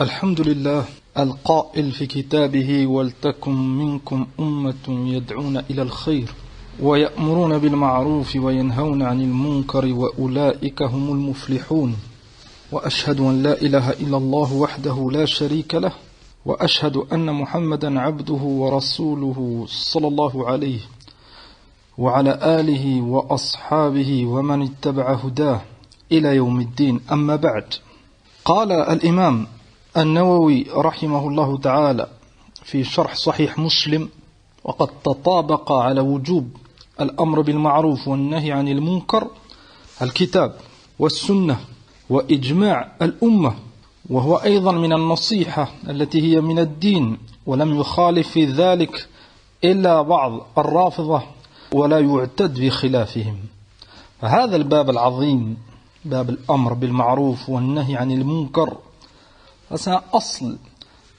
الحمد لله القائل في كتابه ولتكن منكم أمة يدعون إلى الخير ويأمرون بالمعروف وينهون عن المنكر وأولئك هم المفلحون وأشهد أن لا إله إلا الله وحده لا شريك له وأشهد أن محمدا عبده ورسوله صلى الله عليه وعلى آله وأصحابه ومن اتبع هداه إلى يوم الدين أما بعد. قال الإمام النووي رحمه الله تعالى في شرح صحيح مسلم: وقد تطابق على وجوب الأمر بالمعروف والنهي عن المنكر الكتاب والسنة وإجماع الأمة، وهو أيضا من النصيحة التي هي من الدين، ولم يخالف في ذلك إلا بعض الرافضة ولا يعتد بخلافهم. فهذا الباب العظيم، باب الأمر بالمعروف والنهي عن المنكر، c'est un asl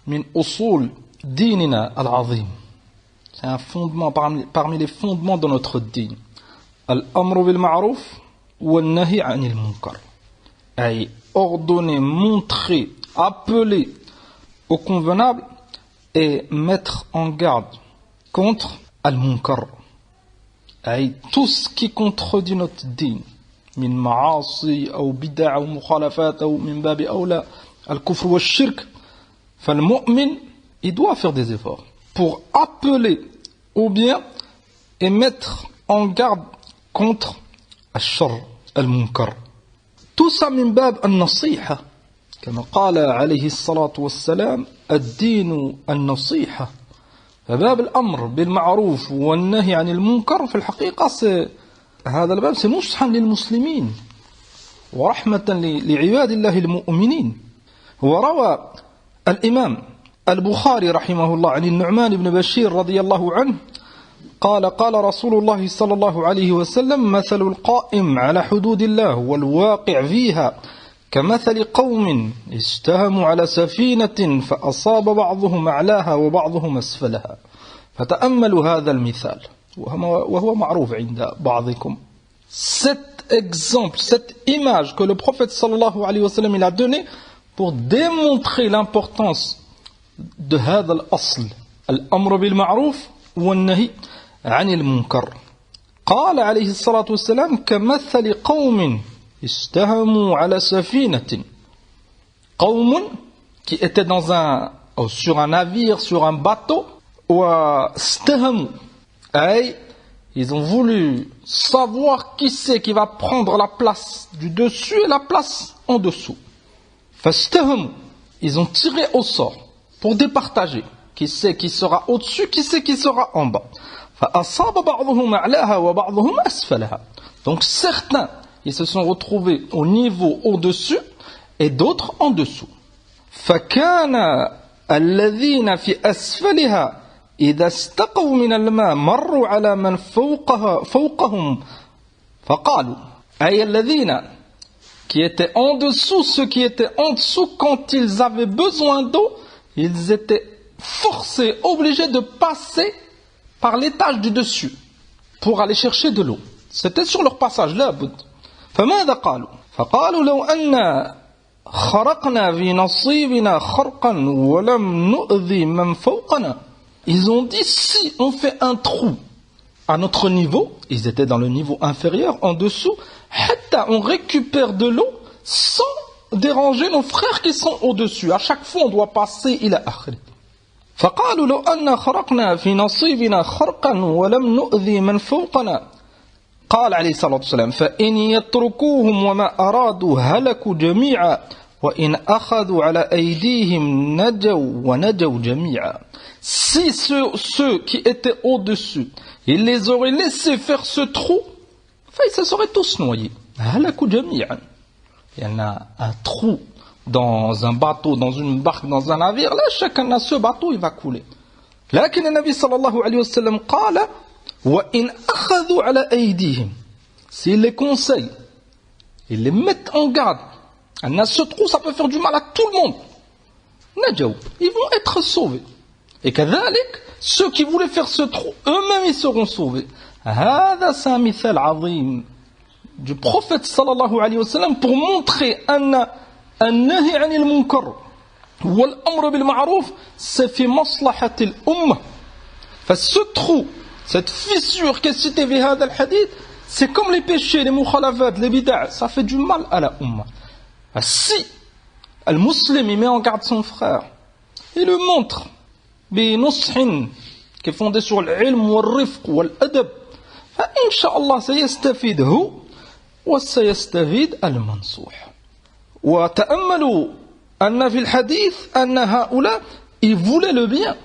min usul dinina al-azim. C'est un fondement parmi les fondements de notre din. Al-amru bil ma'ruf wa nahi anil munkar. Ay ordonner, montrer, appeler au convenable et mettre en garde contre al-munkar. Ay tout ce qui contredit notre din. Min ma'asi ou bid'a ou mukhalafat ou min babi awla al-kufr wa shirk. Le mu'min, il doit faire des efforts pour appeler au bien et mettre en garde contre al-shar, al-munkar. Tout ça min bab al-nasiha. كما قال عليه الصلاة والسلام: الدين النصيحة. فباب الأمر بالمعروف والنهي عن المنكر في الحقيقة هذا الباب نصحا للمسلمين ورحمة لعباد الله المؤمنين. وروى الإمام البخاري رحمه الله عن النعمان بن بشير رضي الله عنه قال: قال رسول الله صلى الله عليه وسلم: مثل القائم على حدود الله والواقع فيها كمثل قوم استهموا على سفينة فأصاب بعضهم أعلاها وبعضهم أسفلها. فتأملوا هذا المثال وهو معروف عند بعضكم. Cet exemple, cette image que le prophète sallallahu alayhi wa sallam il a donné pour démontrer l'importance de هذا الأصل الأمر بالمعروف والنهي عن المنكر. قال عليه الصلاة والسلام: كمثل قوم استهموا على سفينة. قوم qui étaient sur un navire, sur un bateau, واستهموا أي ils ont voulu savoir qui c'est qui va prendre la place du dessus et la place en dessous. فاستهموا, ils ont tiré au sort pour départager qui c'est qui sera au-dessus, qui c'est qui sera en bas. فأصاب بعضهم أعلاها وبعضهم أسفلها. Donc certains ils se sont retrouvés au niveau au-dessus et d'autres en dessous. فكان الذين في أسفلها إذا استقوا من الماء مروا على من فوقهم فقالوا أي الذين qui étaient en dessous, ceux qui étaient en dessous, quand ils avaient besoin d'eau, ils étaient forcés, obligés de passer par l'étage du dessus pour aller chercher de l'eau. C'était sur leur passage là. فماذا قالوا؟ فقالوا لو أن خرقنا في نصيبنا خرقا ولم نؤذي من فوقنا. Ils ont dit: si on fait un trou à notre niveau, ils étaient dans le niveau inférieur, en dessous, on récupère de l'eau sans déranger nos frères qui sont au-dessus. À chaque fois, on doit passer إلى آخره. فقالوا لو أن خرقنا في نصيبنا خرقا ولم نؤذي من فوقنا. قال عليه الصلاة والسلام: فإن يتركوهم وما أرادوا هلكوا جميعا وإن أخذوا على أيديهم نجوا ونجوا جميعا. Si ceux qui étaient au-dessus, ils les auraient laissés faire ce trou, ils se seraient tous noyés. هلكوا جميعا. Il y en a un trou dans un bateau, dans une barque, dans un navire, là chacun a ce bateau, il va couler. لكن النبي صلى الله عليه وسلم قال: وإن أخذوا على أيديهم. S'ils les conseillent, ils les mettent en garde. Ce trou, ça peut faire du mal à tout le monde. نجوا, ils vont être sauvés. Et كذلك, ceux qui voulaient faire ce trou, eux-mêmes ils seront sauvés. هذا مثال عظيم du prophète sallallahu alayhi wa sallam pour montrer أن النهي عن المنكر والأمر بالمعروف c'est في مصلحة الأمة. فce trou, cette fissure qui est citée في هذا الحديث, c'est comme les péchés, les mukhalafat, les bid'a, ça fait du mal à la Ummah. Si le musulman met en garde son frère, il le montre, بنصح qui est fondé sur l'ilm والرفق والأدب, فإن شاء الله سيستفيد هو وسيستفيد المنصوح. وتأملوا أن في الحديث أن هؤلاء ils voulaient le bien.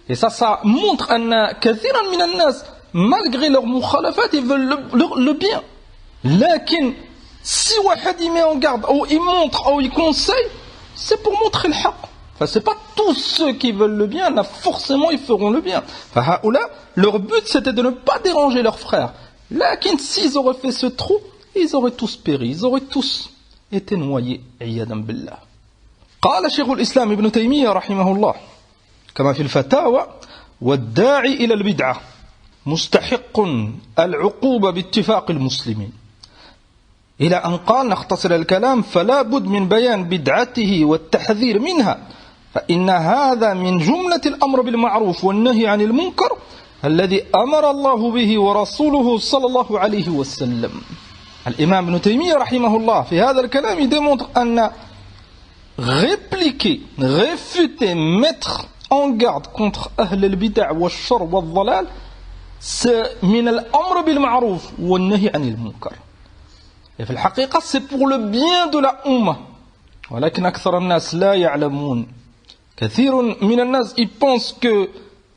Et ça montre أن كثيرا من الناس malgré leur mukhalafat ils veulent le bien. لكن si واحد il met en garde ou il montre ou il conseille, c'est pour montrer le haqq. Enfin, c'est pas tous ceux qui veulent le bien, là forcément ils feront le bien. Enfin, leur but c'était de ne pas déranger leurs frères. لكن s'ils auraient fait ce trou, ils auraient tous péri, ils auraient tous été noyés. عياذا بالله. قال شيخ الإسلام ابن تيمية رحمه الله كما في الفتاوى: والداعي إلى البدعة مستحق العقوبة باتفاق المسلمين. إلى أن قال نختصر الكلام: فلا بد من بيان بدعته والتحذير منها، فإن هذا من جملة الأمر بالمعروف والنهي عن المنكر الذي أمر الله به ورسوله صلى الله عليه وسلم. الإمام ابن تيمية رحمه الله في هذا الكلام démontre أن répliquer, réfuter, mettre en garde contre أهل البدع والشر والضلال c'est من الأمر بالمعروف والنهي عن المنكر. Et في الحقيقة c'est pour le bien de la Ummah. ولكن أكثر الناس لا يعلمون. كثير من الناس ils pensent que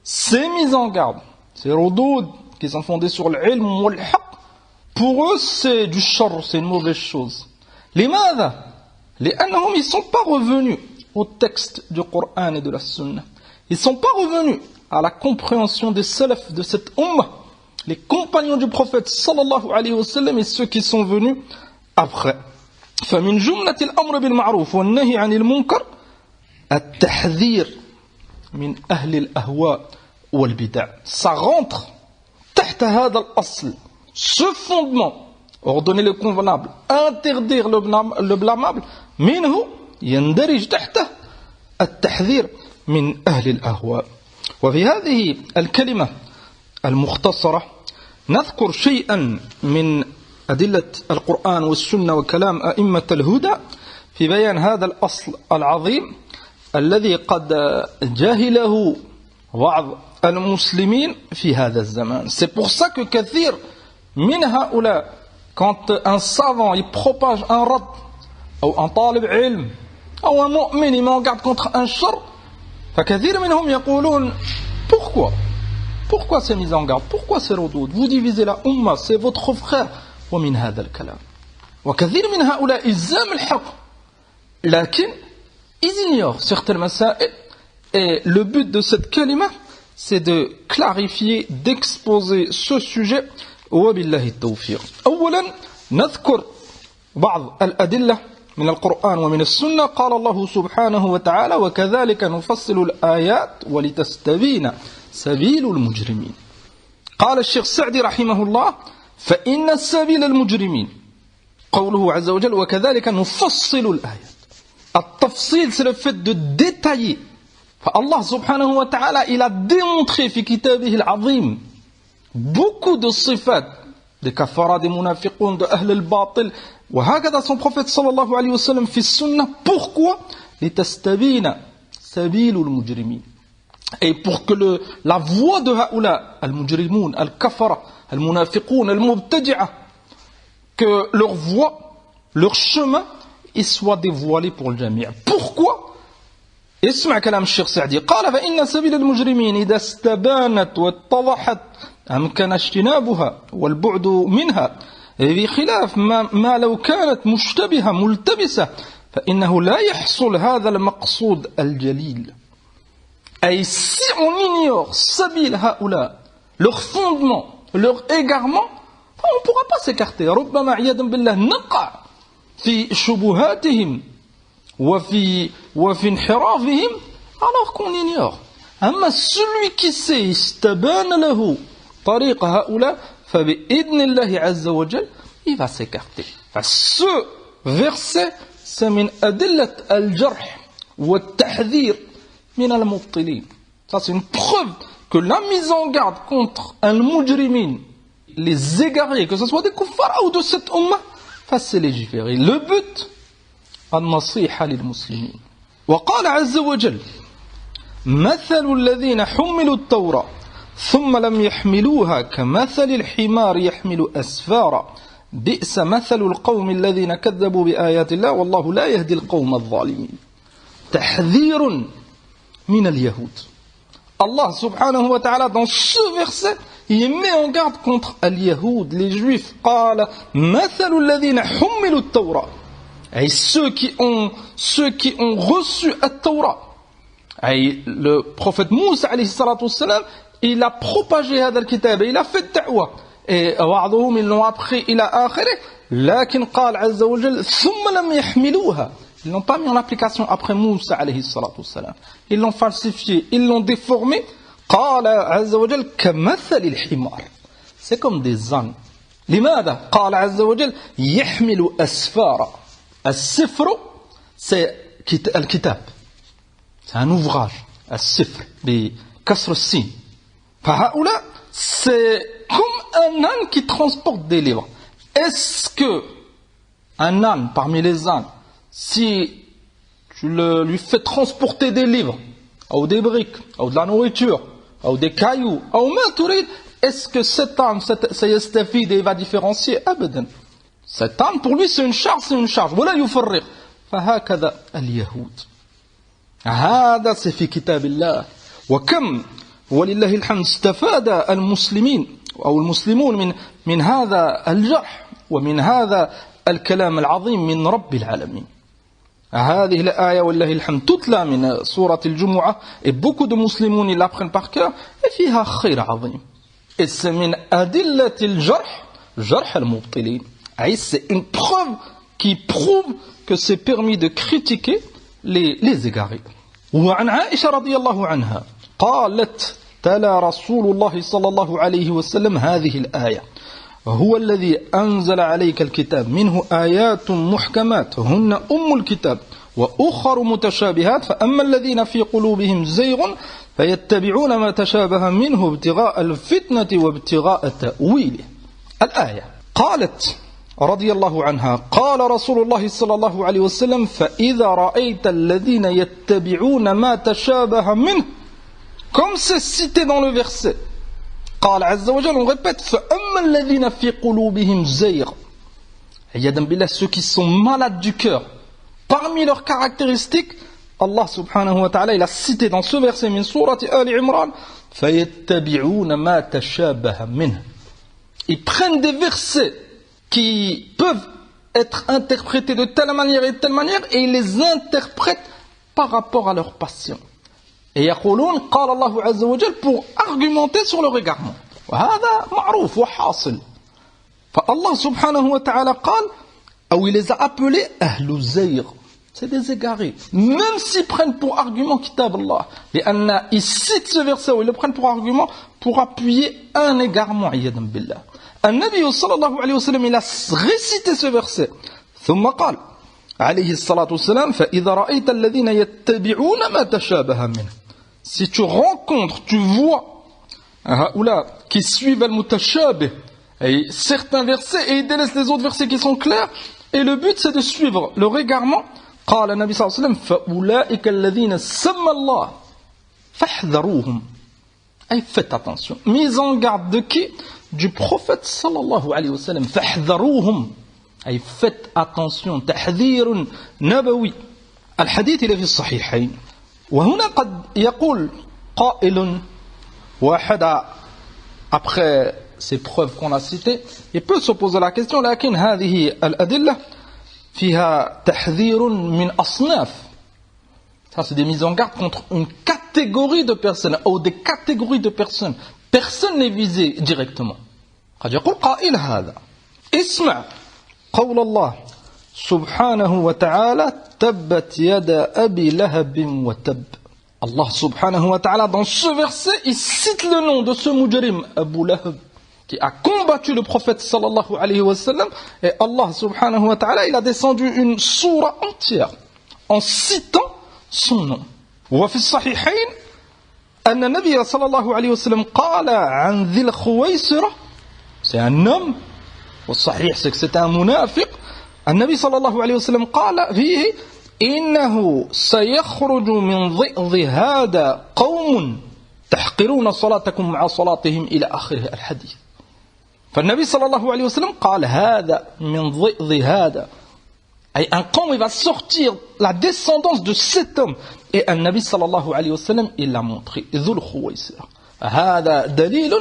ces mises en garde, ces ردود qui sont fondées sur l'ilm والحق, pour eux c'est du shar, c'est une mauvaise chose. لماذا؟ لأنهم ils ne sont pas revenus au texte du Coran et de la Sunna. Ils ne sont pas revenus à la compréhension des salaf de cette Ummah, les compagnons du prophète sallallahu alayhi wa sallam et ceux qui sont venus après. فمن جملة الأمر بالمعروف والنهي عن المنكر التحذير من أهل الأهواء والبدع. Ça rentre تحت هذا الأصل, ce fondement, ordonner le convenable, interdire le blâmable, منه يندرج تحته التحذير من أهل الأهواء. وفي هذه الكلمة المختصرة نذكر شيئا من أدلة القرآن والسنة وكلام أئمة الهدى في بيان هذا الأصل العظيم الذي قد جاهله بعض المسلمين في هذا الزمان. C'est pour ça que كثير من هؤلاء, quand un savant il propage un rad ou un talib ilm ou un mu'min il met en garde contre un shar, فكثير منهم يقولون pourquoi c'est mis en garde, pourquoi c'est ردود, vous divisez la Ummah, c'est votre frère. ومن هذا الكلام وكثير من هؤلاء إلزام الحق لكن ils ignorent certaines مسائل. Et le but de cette kalima c'est de clarifier, d'exposer ce sujet. وبالله التوفيق. أولا نذكر بعض الأدلة من القرآن ومن السنة. قال الله سبحانه وتعالى: وكذلك نفصل الآيات ولتستبين سبيل المجرمين. قال الشيخ سعدي رحمه الله: فإن سبيل المجرمين قوله عز وجل: وكذلك نفصل الآيات. التفصيل c'est le fait de détailler. فالله سبحانه وتعالى il a démontré في كتابه العظيم beaucoup de صفات des kafaras, des munafiqun, de ahl al-batil. وهكذا son prophète صلى الله عليه وسلم في السنة. Pourquoi? لتستبين سبيل المجرمين. Et pour que la voie de haoula, al-mujrimoun, al-kafara, al-munafiqoun, al-mubtadi'a, que leur voie, leur chemin, il soit dévoilé pour le jami'. Pourquoi? اسمع كلام الشيخ سعدي. قال: فإن سبيل المجرمين إذا استبانت واتضحت أمكن اجتنابها والبعد منها بخلاف ما لو كانت مشتبهة ملتبسة فإنه لا يحصل هذا المقصود الجليل. Et si on ignore sabil haoula, leur fondement, leur égarement, on ne pourra pas s'écarter. ربما عياذا بالله نقع في شبهاتهم وفي انحرافهم alors qu'on ignore. أما celui qui sait استبان له طريق هؤلاء فبإذن الله عز وجل il va s'écarter. Ce verset c'est من أدلة الجرح والتحذير من المبطلين. Ça c'est une preuve que la mise en garde contre al-mujrimin, les égarés, que ce soit des kuffars ou de cette ummah, c'est légiférer. Le but, النصيحة للمسلمين. وقال عز وجل مثل الذين حملوا التوراة ثم لم يحملوها كمثل الحمار يحمل أسفارا بئس مثل القوم الذين كذبوا بآيات الله والله لا يهدي القوم الظالمين. تحذير من اليهود. Allah subhanahu wa ta'ala dans ce verset il met en garde contre al-Yahoud, les juifs. قال مثل الذين حملوا التوراة. Et ceux qui ont reçu la-Torah. Et le prophète Moussa alayhi salatu wassalam, il a propagé هذا الكتاب, il a fait da'wa. Et بعضهم ils l'ont appris إلى آخره. لكن قال عز وجل ثم لم يحملوها. Ils l'ont pas mis en application après Moussa alayhi salatu wassalam. Ils l'ont falsifié, ils l'ont déformé. قال عز وجل كمثل الحمار. C'est comme des ânes. لماذا؟ قال عز وجل يحمل أسفارا. السفر c'est الكتاب. C'est un ouvrage. السفر بكسر السين. فهؤلاء c'est comme un âne qui transporte des livres. Est-ce que un âne parmi les ânes, si tu lui fais transporter des livres, ou des briques, ou de la nourriture, ou des cailloux, ou ma turid, est-ce que cet âne, سيستفيد et va différencier? أبدا. Cet âne, pour lui, c'est une charge, c'est une charge. ولا يفرق. فهكذا اليهود. هذا في كتاب الله. وكم ولله الحمد استفاد المسلمين أو المسلمون من هذا الجرح ومن هذا الكلام العظيم من رب العالمين. هذه الآية والله الحمد تتلى من سورة الجمعة et beaucoup de musulmans ils l'apprennent par cœur et فيها خير عظيم. Et c'est من أدلة الجرح جرح المبطلين. C'est une preuve qui prouve que c'est permis de critiquer les égarés. وعن عائشة رضي الله عنها قالت تلا رسول الله صلى الله عليه وسلم هذه الآية هو الذي أنزل عليك الكتاب منه آيات محكمات هن أم الكتاب وأخر متشابهات فأما الذين في قلوبهم زيغ فيتبعون ما تشابه منه ابتغاء الفتنة وابتغاء تأويله. الآية قالت رضي الله عنها قال رسول الله صلى الله عليه وسلم فإذا رأيت الذين يتبعون ما تشابه منه comme c'est cité dans le verset قال عز وجل on répète فأما الذين في قلوبهم زيغ عياذا بالله ceux qui sont malades du cœur parmi leurs caractéristiques Allah subhanahu wa ta'ala il a cité dans ce verset من سورة آل عمران فيتبعون ما تشابه منه. Ils prennent des versets qui peuvent être interprétés de telle manière et de telle manière et ils les interprètent par rapport à leur passion. Et يقولون قال الله عز وجل pour argumenter sur leur égarement. وهذا معروف وحاصل. فالله سبحانه وتعالى قال أو il les a appelés أهل الزيغ. C'est des égarés. Même s'ils prennent pour argument كتاب الله. لأن ils citent ce verset où ils le prennent pour argument pour appuyer un égarement عياذا بالله. النبي صلى الله عليه وسلم il a récité ce verset. ثم قال عليه الصلاة والسلام فإذا رأيت الذين يتبعون ما تشابه منه. Si tu rencontres, tu vois qui suivent al-mutashabih, et certains versets et ils délaissent les autres versets qui sont clairs, et le but c'est de suivre leur égarement. قال النبي صلى الله عليه وسلم فأولئك الذين سمى الله فاحذروهم. Et faites attention. Mise en garde de qui? Du prophète sallallahu alayhi wa sallam. فاحذروهم. Et faites attention. تحذير نبوي. الحديث اللي في الصحيحين. وهنا قد يقول قائل واحد après ces preuves qu'on a citées il peut se poser la question لكن هذه الأدلة فيها تحذير من أصناف. Ça c'est des mises en garde contre une catégorie de personnes ou des catégories de personnes. Personne n'est visé directement. قد يقول قائل هذا اسمع قول الله سبحانه وتعالى تبت يدا أبي لهب وتب. Allah subhanahu wa ta'ala dans ce verset il cite le nom de ce mujrim Abu Lahab qui a combattu le prophète sallallahu alayhi wa sallam et Allah subhanahu wa ta'ala il a descendu une sourate entière en citant son nom. وفي الصحيحين أن النبي صلى الله عليه وسلم قال عن ذي الخويصرة c'est un homme والصحيح c'est que c'est un منافق. النبي صلى الله عليه وسلم قال فيه إنه سيخرج من ضئض هذا قوم تحقرون صلاتكم مع صلاتهم إلى آخره الحديث. فالنبي صلى الله عليه وسلم قال هذا من ضئض هذا أي un قوم il va sortir la descendance de cet homme. Et un Nabi sallallahu alayhi wa sallam il l'a montré ذو الخويصرة. هذا دليل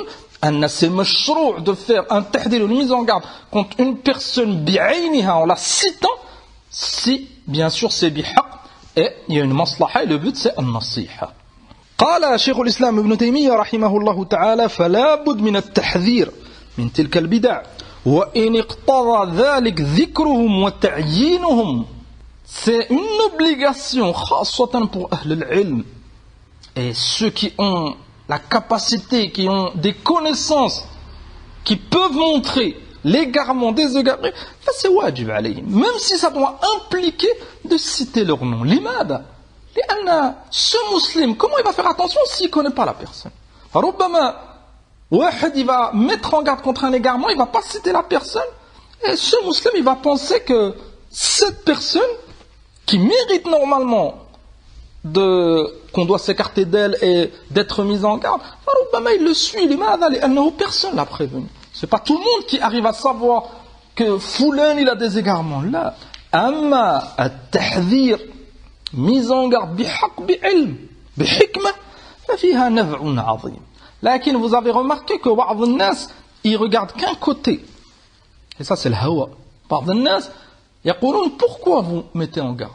أن c'est مشروع de faire un tahdil, une mise en garde contre une personne بعينها en la citant si bien sûr c'est بحق et il y a une maslaha et le but c'est النصيحة. قال شيخ الإسلام ابن تيمية رحمه الله تعالى فلا بد من التحذير من تلك البدع وإن اقتضى ذلك ذكرهم وتعيينهم. C'est une obligation خاصة pour أهل العلم et ceux qui ont la capacité, qui ont des connaissances qui peuvent montrer l'égarement des égarés, c'est wajib alayhim, même si ça doit impliquer de citer leur nom. L'imada, ce musulman, comment il va faire attention s'il ne connaît pas la personne? ربما واحد il va mettre en garde contre un égarement, il ne va pas citer la personne, et ce musulman il va penser que cette personne qui mérite normalement qu'on doit s'écarter d'elle et d'être mise en garde, il le suit, personne ne l'a prévenu. C'est pas tout le monde qui arrive à savoir que Foulan il a des égarements. Là, amma at-tahdhir, mise en garde, bihaq, bi'ilm, bihikma, fiha naf'un 'azim. Lakin vous avez remarqué que ba'd an-nas, ils regardent qu'un côté. Et ça c'est le hawa. Ba'd an-nas yaqulun pourquoi vous mettez en garde?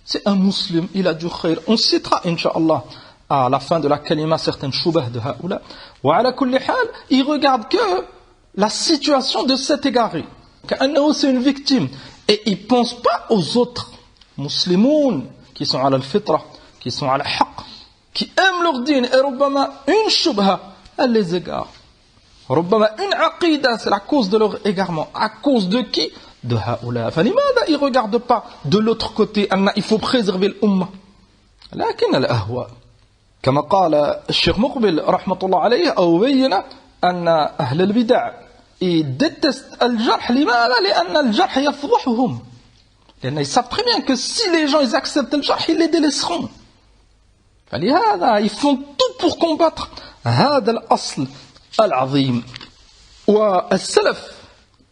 C'est un musulman, il a du khair. On citera, Inch'Allah, à la fin de la kalima, certaines choubah de haoula. Wa ala kulli hal, il regarde que la situation de cet égaré. Qu'annahu c'est une victime. Et il ne pense pas aux autres musulmans qui sont à la-fitra, qui sont à la-haq, qui aiment leur dîne. Et rubbama, une choubha, elle les égare. Rubbama, une aqida, c'est la cause de leur égarement. À cause de qui? De haoula. فلماذا ils ne regardent pas de l'autre côté il faut préserver l'umma. لكن الأهواء كما قال الشيخ مقبل رحمة الله عليه أو بين أن أهل البدع ils détestent الجرح. لماذا؟ لأن الجرح يفضحهم. لأن ils savent très bien que si les gens ils acceptent le jarh, ils les délaisseront. فلهذا ils font tout pour combattre هذا الأصل العظيم. والسلف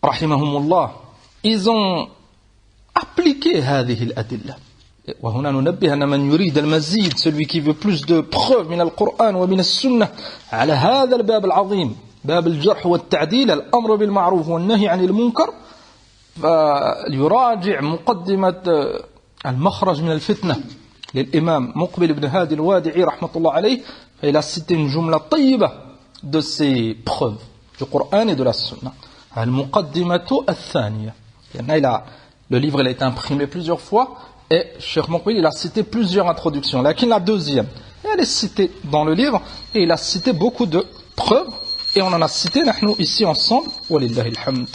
رحمهم الله ils ont appliqué هذه الأدلة. وهنا ننبه أن من يريد المزيد, celui qui veut plus de preuves من القرآن ومن السنة على هذا الباب العظيم, باب الجرح والتعديل, الأمر بالمعروف والنهي عن المنكر, فليراجع مقدمة المخرج من الفتنة للإمام مقبل بن هادي الوادعي رحمة الله عليه. Il a cité une jumla طيبة de ces preuves du Coran et de la Sunna. المقدمة الثانية. Le livre il a été imprimé plusieurs fois et Cheikh Mouqbil il a cité plusieurs introductions. La deuxième, elle est citée dans le livre et il a cité beaucoup de preuves et on en a cité nous ici ensemble. Walillahi alhamd.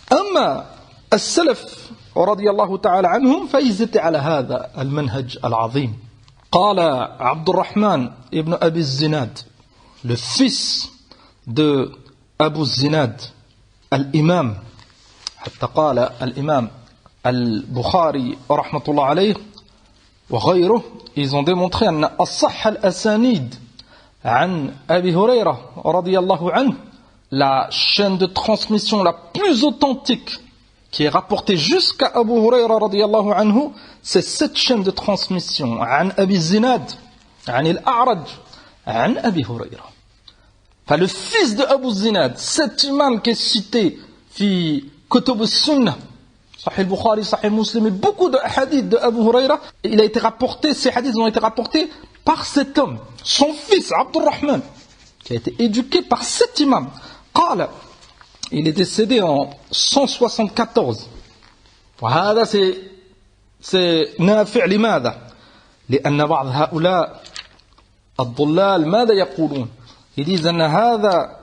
أما السلف رضي الله تعالى عنهم فإils étaient على هذا المنهج العظيم. قال عبد الرحمن ابن أبي الزناد, le fils de Abu Zinad, الإمام, حتى قال الإمام البخاري رحمة الله عليه وغيره, ils ont démontré أن أصح الأسانيد عن أبي هريرة رضي الله عنه, la chaîne de transmission la plus authentique qui est rapportée jusqu'à Abu Hurayra رضي الله عنه, c'est cette chaîne de transmission عن أبي الزناد عن الأعرج عن أبي هريرة. Enfin, le fils de Abu Zinad, cet imam qui est cité fi Kutub al-Sunnah, Sahih al-Bukhari, Sahih Muslim, et beaucoup de hadiths de Abu Hurayra, il a été rapporté, ces hadiths ont été rapportés par cet homme, son fils Abdurrahman, qui a été éduqué par cet imam. Qala, il est décédé en 174. وهذا c'est نافع لماذا؟ لأن بعض هؤلاء الضلال ماذا يقولون؟ Ils disent أن هذا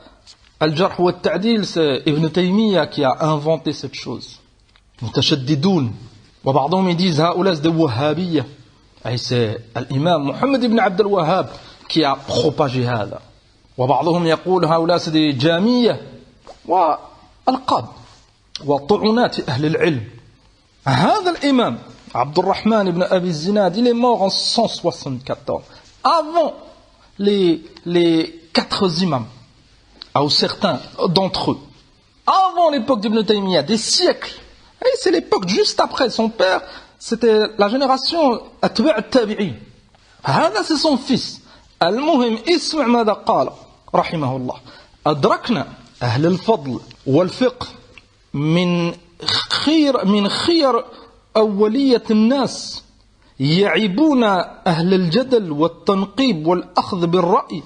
الجرح والتعديل, c'est Ibn Taymiyyah qui a inventé cette chose. متشددون. وبعضهم ils disent هؤلاء c'est des wahhabiyya. Et c'est l'imam Mohammed ibn Abd al-Wahhab qui a propagé هذا. وبعضهم يقول هؤلاء سدي جامية والقاب وطعنات أهل العلم. هذا الإمام عبد الرحمن ibn Abi Zinad, il est mort en 174 avant les 4 imams, ou certains d'entre eux, avant l'époque d'Ibn Taymiyyah, des siècles. Et c'est l'époque juste après. Son père, c'était la génération Atba' al-Tabi'in. هذا c'est son fils. المهم اسمع ماذا قال رحمه الله. أدركنا أهل الفضل والفقه من خير أولية الناس يعيبون أهل الجدل والتنقيب والأخذ بالرأي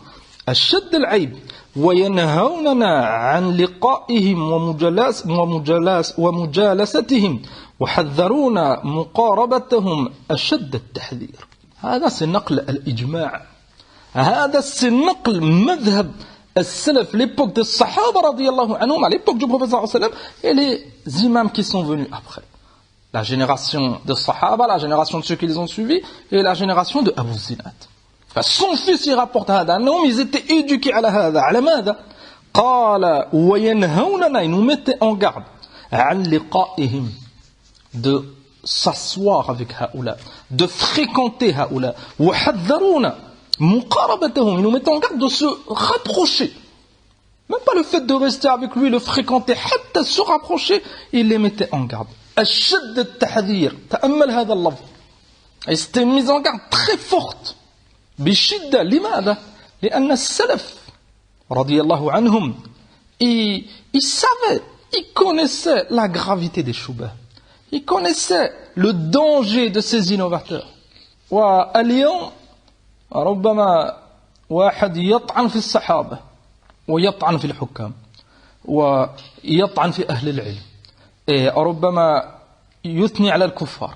أشد العيب وينهوننا عن لقائهم ومجالستهم وحذرونا مقاربتهم أشد التحذير. هذا سنقل الإجماع. هذا سنقل مذهب السلف, l'époque des Sahaba radiyallahu anhum, à l'époque du prophète sallallahu alayhi wa sallam, et les imams qui sont venus après. La génération des Sahaba, la génération de ceux qui les ont suivis, et la génération de Abu Zinad. Son fils il rapporte هذا أنهم ils étaient éduqués على هذا. على ماذا؟ قال وينهوننا, ils nous mettaient en garde عن لقائهم, de s'asseoir avec هؤلاء, de fréquenter هؤلاء, وحذرونا مقاربتهم, ils nous mettaient en garde de se rapprocher. Même pas le fait de rester avec lui, le fréquenter, حتى se rapprocher, il les mettait en garde. أشد التحذير, تأمل هذا اللفظ. Et c'était une mise en garde très forte. بشدة. لماذا؟ لأن السلف رضي الله عنهم ils savaient, ils connaissaient la gravité des shubha, ils connaissaient le danger de ces innovateurs. واليوم ربما واحد يطعن في الصحابة ويطعن في الحكام ويطعن في أهل العلم, et ربما يثني على الكفار.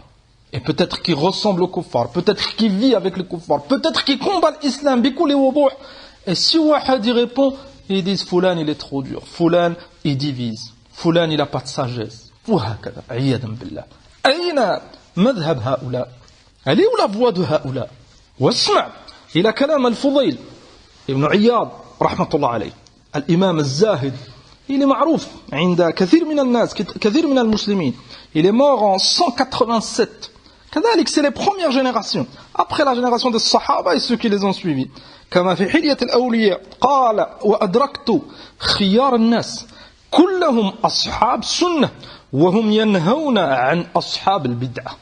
Et peut-être qu'il ressemble aux kuffars, peut-être qu'il vit avec les kuffars, peut-être qu'il combat l'islam, bikoul et wuduh. Et si Wahad y répond, ils disent Foulan il est trop dur, Foulan il divise, Foulan il n'a pas de sagesse. وهكذا عياذا بالله. أين مذهب هؤلاء؟ Elle est où la voix de هؤلاء؟ واسمع إلى كلام الفضيل ابن عياض رحمة الله عليه, الإمام الزاهد. Il est معروف عند كثير من الناس, كثير من المسلمين. Il est mort en 187. كذلك c'est les premières générations, après la génération des Sahaba et ceux qui les ont suivis. كما في حلية الأولياء قال وأدركت خيار الناس كلهم أصحاب سنة وهم ينهون عن أصحاب البدعة.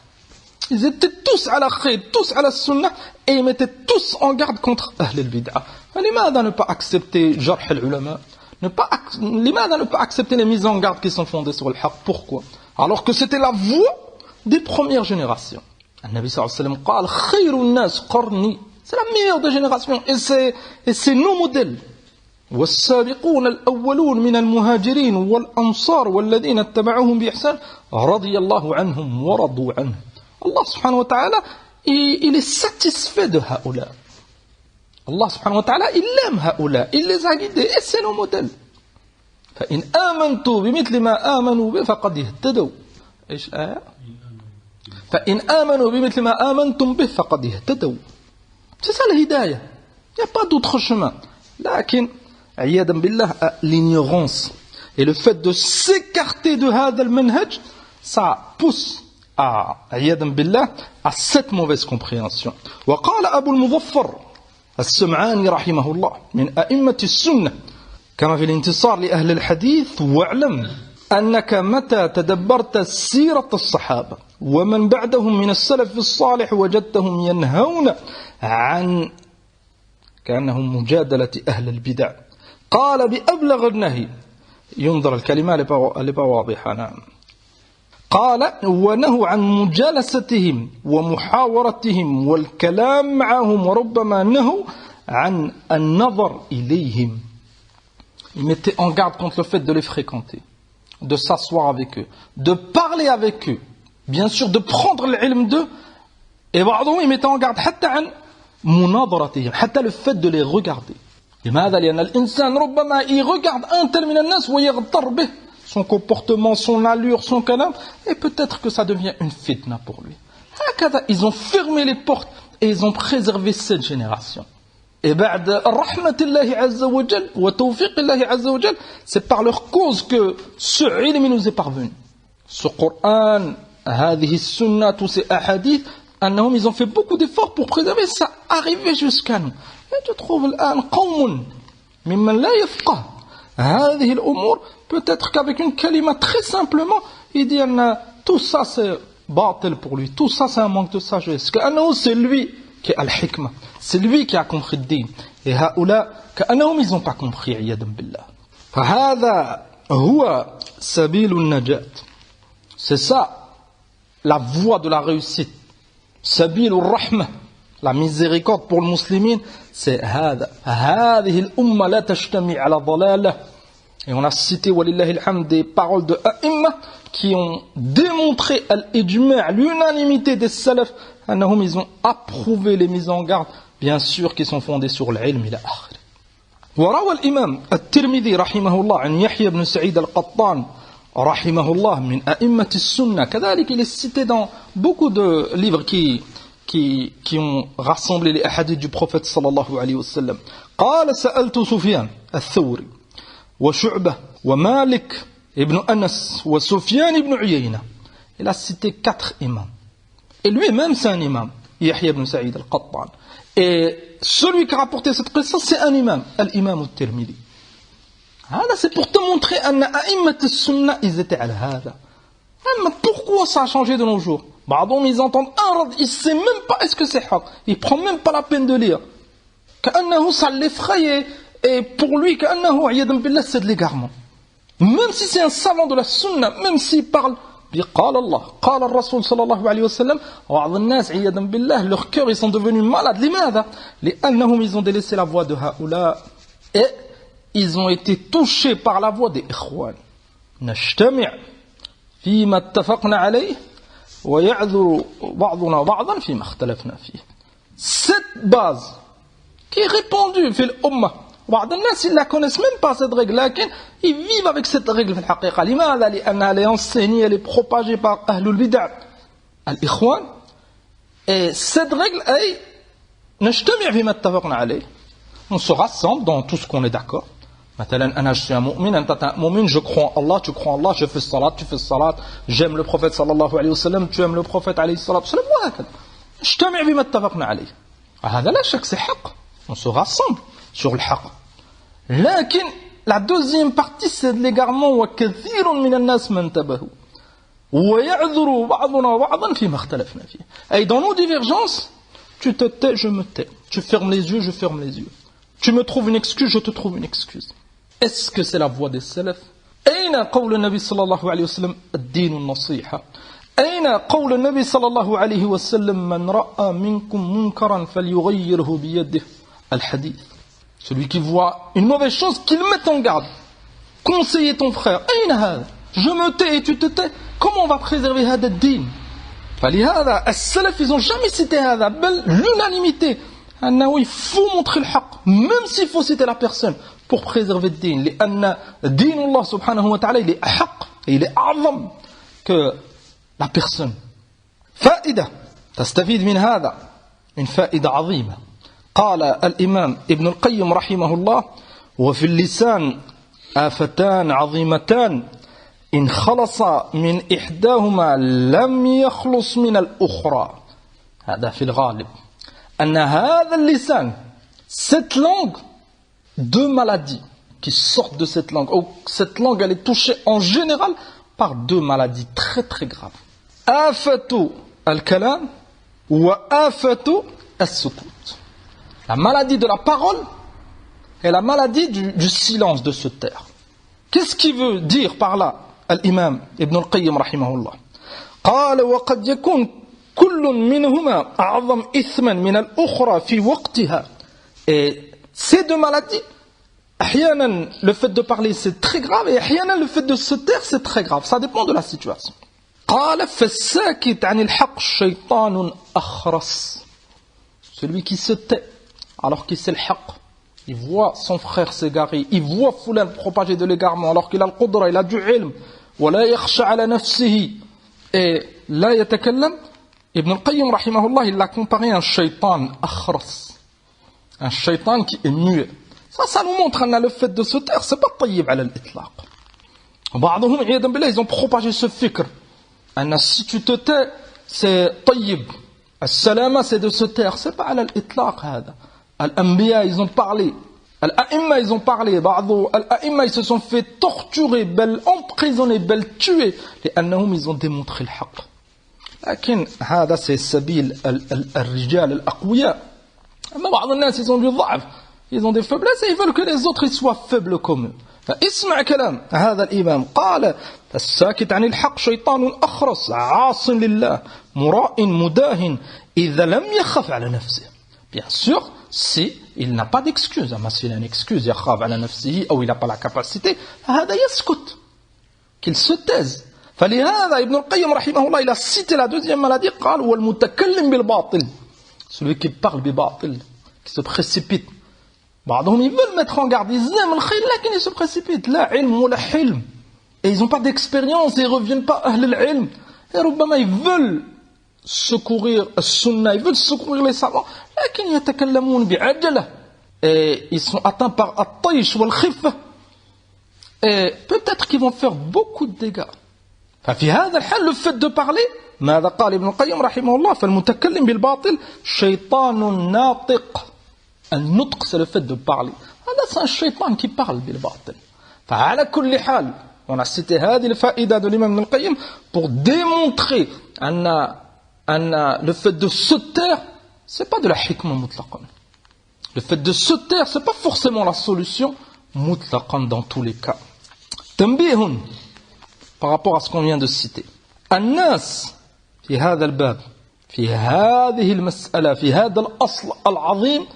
Ils étaient tous à la khayr, tous à la sunnah, et ils mettaient tous en garde contre أهل البدعة. لماذا ne pas accepter جرح العلماء? لماذا ne pas accepter les mises en garde qui sont fondées sur le haqq? Pourquoi? Alors que c'était la voie des premières générations. النبي صلى الله عليه وسلم قال خير الناس قرني, c'est la meilleure des générations, et c'est nos modèles. والسابقون الأولون من المهاجرين والأنصار والذين اتبعوهم بإحسان رضي الله عنهم ورضوا عنه. Allah subhanahu wa ta'ala, il est satisfait de هؤلاء. Allah subhanahu wa ta'ala, il aime هؤلاء, il les a guidés, et c'est nos modèles. فإن آمنتوا بمثل ما آمنوا به فقد اهتدوا. إيش الآية؟ فإن آمنوا بمثل ما آمنتم به فقد اهتدوا. C'est ça la hidayah. Il n'y a pas d'autre chemin. لكن عياذا بالله, l'ignorance et le fait de s'écarter de هذا المنهج, ça pousse عياذا بالله à cette mauvaise compréhension. وقال أبو المظفر السمعاني رحمه الله من أئمة السنة كما في الانتصار لأهل الحديث, واعلم أنك متى تدبرت سيرة الصحابة ومن بعدهم من السلف الصالح وجدتهم ينهون عن كأنهم مجادلة أهل البدع. قال بأبلغ النهي, ينظر الكلمة لبا واضحة, نعم. قال ونهوا عن مجالستهم ومحاورتهم والكلام معهم, وربما نهوا عن النظر إليهم. Il mettait en garde contre le fait de les fréquenter, de s'asseoir avec eux, de parler avec eux, bien sûr de prendre l'ilm d'eux, et بعضهم il mettait en garde حتى عن مناظرتهم, حتى le fait de les regarder. لماذا؟ لأن الإنسان ربما il regarde un tel من الناس ويغتر به, son comportement, son allure, son kalam, et peut-être que ça devient une fitna pour lui. هكذا ils ont fermé les portes et ils ont préservé cette génération. Et بعد رحمة الله عز وجل وتوفيق الله عز وجل, c'est par leur cause que ce ilm nous est parvenu. Ce Coran, هذه السنة, tous ces hadiths, أنهم ils ont fait beaucoup d'efforts pour préserver ça, arriver jusqu'à nous. Et tu trouves الآن قوم ممن لا يفقه هذه الأمور, peut-être qu'avec une kalima très simplement, il dit tout ça c'est batil pour lui, tout ça c'est un manque de sagesse, كأنه c'est lui qui a al-hikmah, c'est lui qui a compris le din. Et هؤلاء كأنهم ils n'ont pas compris, عياذا بالله. فهذا هو سبيل النجاة. C'est ça la voie de la réussite. سبيل الرحمة, la miséricorde pour le musulman, c'est هذا. هذه الأمة لا تجتمع على ضلالة. Et on a cité, walillahi alhamd, des paroles de a'imma qui ont démontré al-ijma', l'unanimité des salafs, annahum, ils ont approuvé les mises en garde, bien sûr, qui sont fondées sur l'ilm ila akhir. وروى الإمام الترمذي رحمه الله عن يحيى بن سعيد القطان رحمه الله من أئمة السنة. كذلك il est cité dans beaucoup de livres qui ont rassemblé les hadiths du prophète sallallahu alayhi wa sallam. قال سألت سفيان الثوري وشعبة ومالك ابن أنس وسفيان ابن عيينة. Il a cité 4 imams. Et lui-même c'est un imam, Yahya ibn Sa'id al-Qattan. Et celui qui a rapporté cette qissa, c'est un imam, l'imam al-Tirmidhi. C'est pour te montrer qu'A'immat al-Sunnah, ils étaient à hada. Mais pourquoi ça a changé de nos jours? Pardon, ils entendent un rad, ils ne savent même pas est-ce que c'est haq. Ils ne prennent même pas la peine de lire. Qu'annahu, ça l'effraie. Et pour lui, qu'annahu, ayyadam billah, c'est de l'égarement. Même si c'est un savant de la Sunnah, même s'il parle, قال الله قال الرسول صلى الله عليه وسلم, وبعض الناس عياذا بالله leur cœur ils sont devenus malades. لماذا؟ لأنهم ils ont délaissé la voie de هؤلاء et ils ont été touchés par la voie des إخوان. نجتمع فيما اتفقنا عليه ويعذر بعضنا بعضا فيما اختلفنا فيه. Cette base qui est répandue في الأمة, بعض الناس ils la connaissent même pas cette règle, لكن ils vivent avec cette règle في الحقيقة. لماذا؟ لأنها elle est enseignée, elle est propagée par أهل البدع الإخوان. Et cette règle est نجتمع فيما اتفقنا عليه. On se rassemble dans tout ce qu'on est d'accord. مثلا أنا je suis un mu'min, أنت un mu'min, je crois en Allah, tu crois en Allah, je fais salat, tu fais salat, j'aime le prophète sallallahu alayhi wa sallam, tu aimes le prophète alayhi salatu wa sallam, وهكذا. نجتمع فيما اتفقنا عليه. هذا لا شك c'est حق. On se rassemble sur le haq. لكن la deuxième partie c'est de l'égarement. وكثير من الناس ما انتبهوا ويعذر بعضنا بعضا فيما اختلفنا فيه. Et dans nos divergences, tu te tais, je me tais. Tu fermes les yeux, je ferme les yeux. Tu me trouves une excuse, je te trouve une excuse. Est-ce que c'est la voie des salaf? أين قول النبي صلى الله عليه وسلم الدين النصيحة؟ أين قول النبي صلى الله عليه وسلم من رأى منكم منكرا فليغيره بيده؟ الحديث. Celui qui voit une mauvaise chose, qu'il mette en garde. Conseiller ton frère. أين هذا؟ Je me tais et tu te tais. Comment on va préserver هذا الدين؟ فلهذا السلف ils n'ont jamais cité هذا, بل l'unanimité. أنه il faut montrer le haq, même s'il faut citer la personne, pour préserver le din. لأن دين الله سبحانه وتعالى il est حق, il est أعظم que la personne. فائدة تستفيد من هذا, une فائدة عظيمة. قال الإمام ابن القيم رحمه الله: وفي اللسان آفتان عظيمتان إن خلص من إحداهما لم يخلص من الأخرى. هذا في الغالب. أن هذا اللسان, cette langue, 2 maladies qui sortent de cette langue. Cette langue elle est touchée en général par 2 maladies très très graves. آفة الكلام وآفة السكوت. La maladie de la parole et la maladie du silence, de se taire. Qu'est-ce qu'il veut dire par là الإمام ابن القيم رحمه الله؟ قال وقد يكون كل منهما أعظم إثما من الأخرى في وقتها. Et ces 2 maladies, أحيانا le fait de parler c'est très grave et أحيانا le fait de se taire c'est très grave. Ça dépend de la situation. قال فالساكت عن الحق شيطان أخرس. Celui qui se tait alors qu'il sait le haq, il voit son frère s'égarer, il voit Foulan propager de l'égarement alors qu'il a le qudra, il a du ilm, ولا يخشى على نفسه et لا يتكلم. Ibn al-Qayyim, rahimahullah, il l'a comparé à un shaitan akhras, un shaitan qui est muet. Ça nous montre que le fait de se taire, c'est pas tayyib ala al-itlaq. بعضهم عياذا بالله, ils ont propagé ce fikr. Si tu te tais, c'est tayyib. Al-salama, c'est de se taire. C'est pas ala al-itlaq, hada. Al-anbiya, ils ont parlé. Al-a'imma, ils ont parlé. Al-a'imma, ils se sont fait torturer, bel emprisonner, bel tuer. لأنهم, ils ont démontré le haqq. لكن هذا c'est سبيل الرجال الأقوياء. أما بعض الناس, ils ont du ضعف. Ils ont des faiblesses et ils veulent que les autres ils soient faibles comme eux. فاسمع كلام هذا الإمام قال الساكت عن الحق شيطان أخرس عاص لله مراء مداهن إذا لم يخف على نفسه. Bien sûr, si il n'a pas d'excuse, mais s'il a une excuse, يخاف على نفسه أو il n'a pas la capacité, هذا يسكت, qu'il se taise. فلهذا ابن القيم رحمه الله il a cité la deuxième maladie, قال والمتكلم بالباطل, celui qui parle بالباطل, qui se précipite. بعضهم ils veulent mettre en garde, ils aiment le khayr, mais ils se précipitent. لا علم ولا حلم. Et ils n'ont pas d'expérience, et ils ne reviennent pas à l'ilm. Et ربما ils veulent secourir le sunnah, ils veulent secourir les savants, لكن يتكلمون بعجلة. Et ils sont atteints par الطيش والخفة. Et peut-être qu'ils vont faire beaucoup de dégâts. ففي هذا الحال, le fait de parler, ماذا قال ابن القيم رحمه الله, فالمتكلم بالباطل شيطان ناطق. النطق, c'est le fait de parler. C'est un shaitan qui parle بالباطل. فعلى كل حال, on a cité هذه الفائدة de l'imam Ibn al-Qayyim pour démontrer le fait de se taire, c'est pas de la hikmah mutlaqan. Le fait de se taire, c'est pas forcément la solution mutlaqan dans tous les cas. تنبيه par rapport à ce qu'on vient de citer. الناس في هذا الباب, في هذه المسألة, في هذا الأصل العظيم,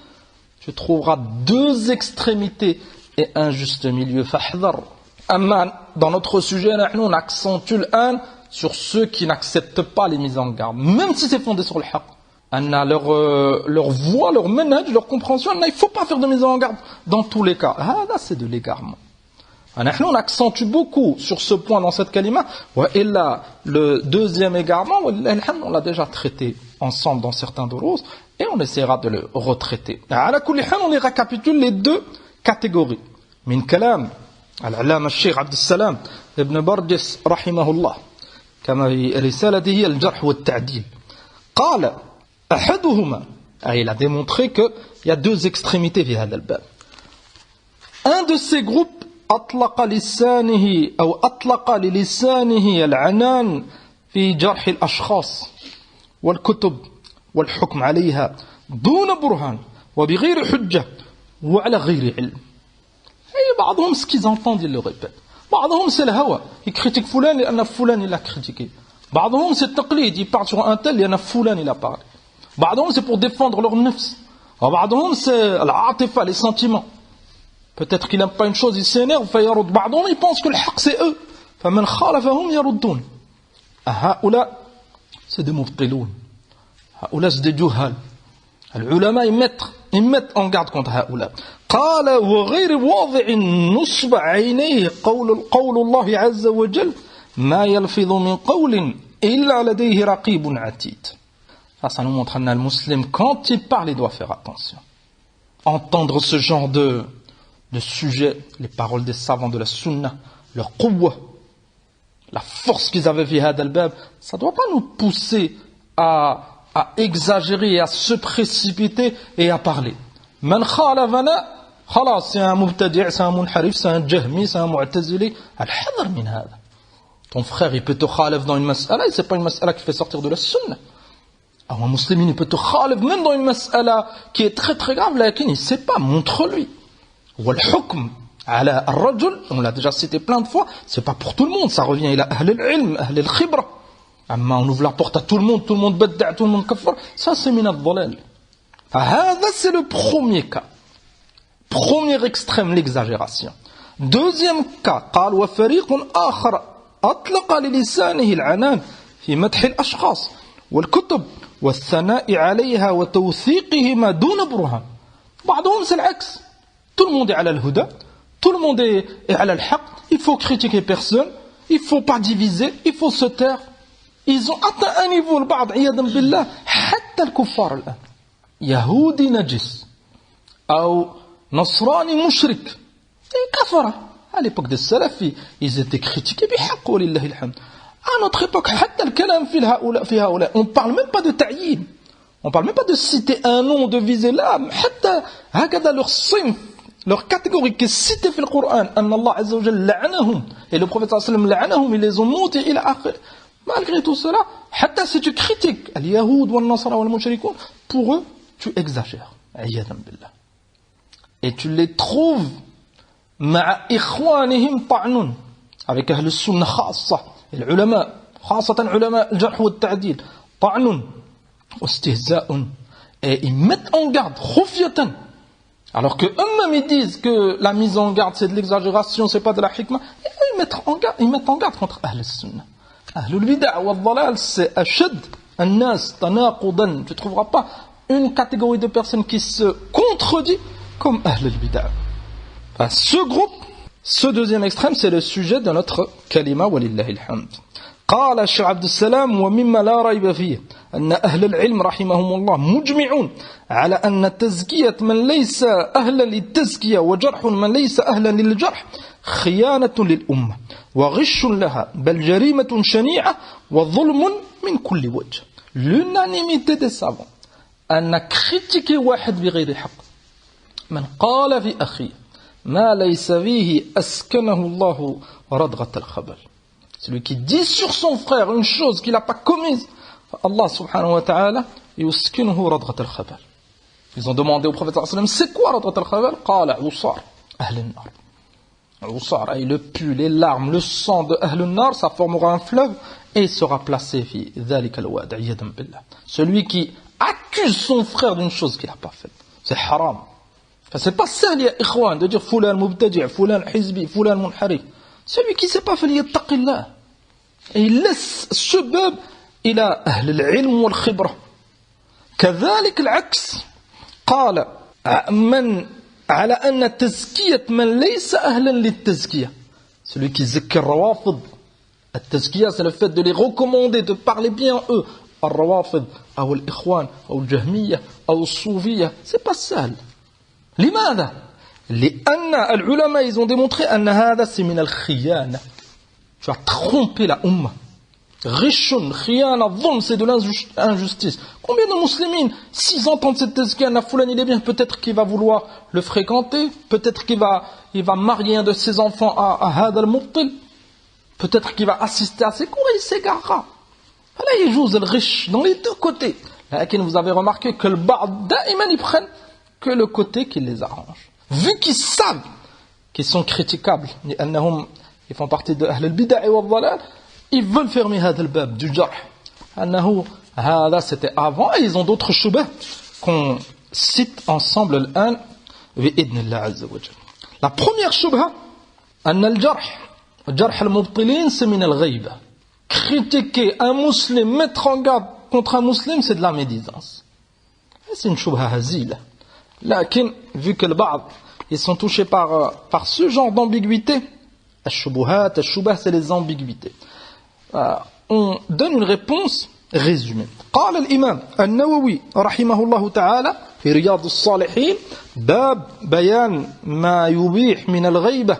tu trouveras deux extrémités et un juste milieu. فاحذر. أما dans notre sujet, on accentue l'un sur ceux qui n'acceptent pas les mises en garde, même si c'est fondé sur le haqq. Leur voix, leur manhaj, leur compréhension, il ne faut pas faire de mise en garde dans tous les cas. Là, c'est de l'égarement. On accentue beaucoup sur ce point dans cette kalima. Et là, le deuxième égarement, on l'a déjà traité ensemble dans certains durous, et on essaiera de le retraiter. On les récapitule les deux catégories. Min kalam al-allama al-sheikh Abdussalam ibn Barjis rahimahullah, كما في رسالته الجرح والتعديل. قال أحدهما, il a démontré qu'il y a deux extrémités في هذا الباب. Un de ces groupes أطلق للسانه العنان في جرح الأشخاص والكتب والحكم عليها دون برهان وبغير حجة وعلى غير علم. Et بعضهم ce qu'ils entendent, ils le répètent. بعضهم c'est le hawa, il critique Foulan لأن Foulan il a critiqué. بعضهم c'est taqlid, il parle sur un tel لأن Foulan il a parlé. بعضهم c'est pour défendre leur nafs. بعضهم c'est l'atifa, les sentiments. Peut-être qu'il n'aime pas une chose, il s'énerve, فيرد. بعضهم ils pensent que le haq c'est eux. فمن خالفهم يردون. هؤلاء c'est des mubtilun. هؤلاء c'est des juhal. العلماء ils mettent en garde contre هؤلاء. قال وغير واضع نصب عينيه قول الله عز وجل ما يلفظ من قول إلا لديه رقيب عتيد. Ça nous montre que le musulman, quand il parle, il doit faire attention. Entendre ce genre de sujet, les paroles des savants de la sunna, leur quwwa, la force qu'ils avaient fi hada al-bab, ça ne doit pas nous pousser à exagérer et à se précipiter et à parler. Man khalafana, khalas, c'est un mubtadi', c'est un munharif, c'est un jahmi, c'est un mu'tazili. Al-hadar min hada. Ton frère, il peut te khalaf dans une mas'ala, et c'est pas une mas'ala qui fait sortir de la sunna. Un musulman, il peut te khalaf même dans une mas'ala qui est très très grave, mais il ne sait pas, montre-lui. Wal hukm ala ar-rajul, on l'a déjà cité plein de fois, c'est pas pour tout le monde, ça revient à ahl al-ilm, ahl al-khibra. Amma on ouvre la porte à tout le monde badda', tout le monde kafar, ça c'est min ad-dhalal. Hada c'est le premier cas. Premier extrême, l'exagération. Deuxième cas, قال وفريق آخر أطلق للسانه العنان في مدح الأشخاص والكتب والثناء عليها وتوثيقهما دون برهان. بعضهم c'est العكس. Tout le monde est على الهدى, tout le monde est على الحق, il faut critiquer personne, il faut pas diviser, il faut se taire. ils ont atteint un niveau البعض عياذا بالله حتى الكفار الآن يهودي نجس أو نصراني مشرك كفرة. À l'époque des salafis, ils étaient critiqués بحق ولله الحمد. À notre époque, حتى الكلام في هؤلاء, on parle même pas de ta'yin. On parle même pas de citer un nom, de viser là. حتى هكذا leur صنف, leur catégorie qui est citée في القرآن أن الله عز وجل لعنهم et le prophète صلى الله عليه وسلم لعنهم, ils les ont montés إلى آخر. Malgré tout cela, حتى si tu critiques اليهود والنصارى والمشركون, pour eux, tu exagères. عياذا بالله. Et tu les trouves مع إخوانهم طعنون, avec أهل السنة خاصة, العلماء خاصة علماء الجرح والتعديل, طعنون واستهزاء, et ils mettent en garde خفية, alors que eux-mêmes ils disent que la mise en garde c'est de l'exagération, c'est pas de la hikmah, et eux ils mettent en garde contre أهل السنة. أهل البدع والضلال, c'est أشد الناس تناقضا. Tu ne trouveras pas une catégorie de personnes qui se contredit comme أهل البدع. Enfin, ce groupe, ce deuxième extrême, c'est le sujet de notre kalima ولله الحمد. قال الشيخ عبد السلام ومما لا ريب فيه أن أهل العلم رحمهم الله مجمعون على أن تزكية من ليس أهلا للتزكية وجرح من ليس أهلا للجرح خيانة للأمة وغش لها بل جريمة شنيعة وظلم من كل وجه. L'unanimité des savants أن critiquer واحد بغير حق من قال في أخيه ما ليس فيه أسكنه الله ردغة الخبل. Celui qui dit sur son frère une chose qu'il n'a pas commise, Allah subhanahu wa ta'ala yuskinhu radghat al-khabal. Ils ont demandé au prophète sallallahu alayhi wa sallam, c'est quoi radghat al-khabal? Qala usar ahl an-nar. Usar, le pu, les larmes, le sang de ahl an-nar, ça formera un fleuve et sera placé fi dhalik al-wad, ayyadan billah. Celui qui accuse son frère d'une chose qu'il n'a pas faite, c'est haram. Enfin, c'est pas ça, ya ikhwan, de dire fulan mubtadi', fulan hizbi, fulan munharif. Celui qui ne sait pas faire yattaqillah. Et il laisse ce bab إلى أهل العلم والخبرة. كذلك العكس قال من على أن تزكية من ليس أهلا للتزكية. Celui qui zikr rawafid. التزكية c'est le fait de les recommander, de parler bien eux. الروافض أو الإخوان أو الجهمية أو الصوفية, c'est pas سهل. لماذا؟ لأن العلماء ils ont démontré أن هذا c'est من الخيانة. Tu as trompé la umma. Rishun, khiyana, dhulm, c'est de l'injustice. Combien de musulmans, s'ils entendent cette tazkiya, Foulan il est bien, peut-être qu'il va vouloir le fréquenter, peut-être qu'il va marier un de ses enfants à Hada al-Mubtil, peut-être qu'il va assister à ses cours et il s'égarera. Là, il joue le riche dans les deux côtés. Là, vous avez remarqué que le ba'd, da'iman, ils prennent que le côté qui les arrange. Vu qu'ils savent qu'ils sont critiquables, ils font partie de Ahl al-Bid'a wa al-Dhalal, ils veulent fermer هذا الباب du jarh. أنه هذا c'était avant et ils ont d'autres shubah qu'on cite ensemble الآن بإذن الله عز وجل. La première shubha أن الجرح جرح المبطلين c'est من الغيبة. Critiquer un musulman, mettre en garde contre un musulman, c'est de la médisance. C'est une shubha hazila. لكن vu que le ba'd ils sont touchés par ce genre d'ambiguïté, الشبهات الشبه c'est les ambiguïtés. On donne une réponse résumée. قال الإمام النووي رحمه الله تعالى في رياض الصالحين باب بيان ما يبيح من الغيبة.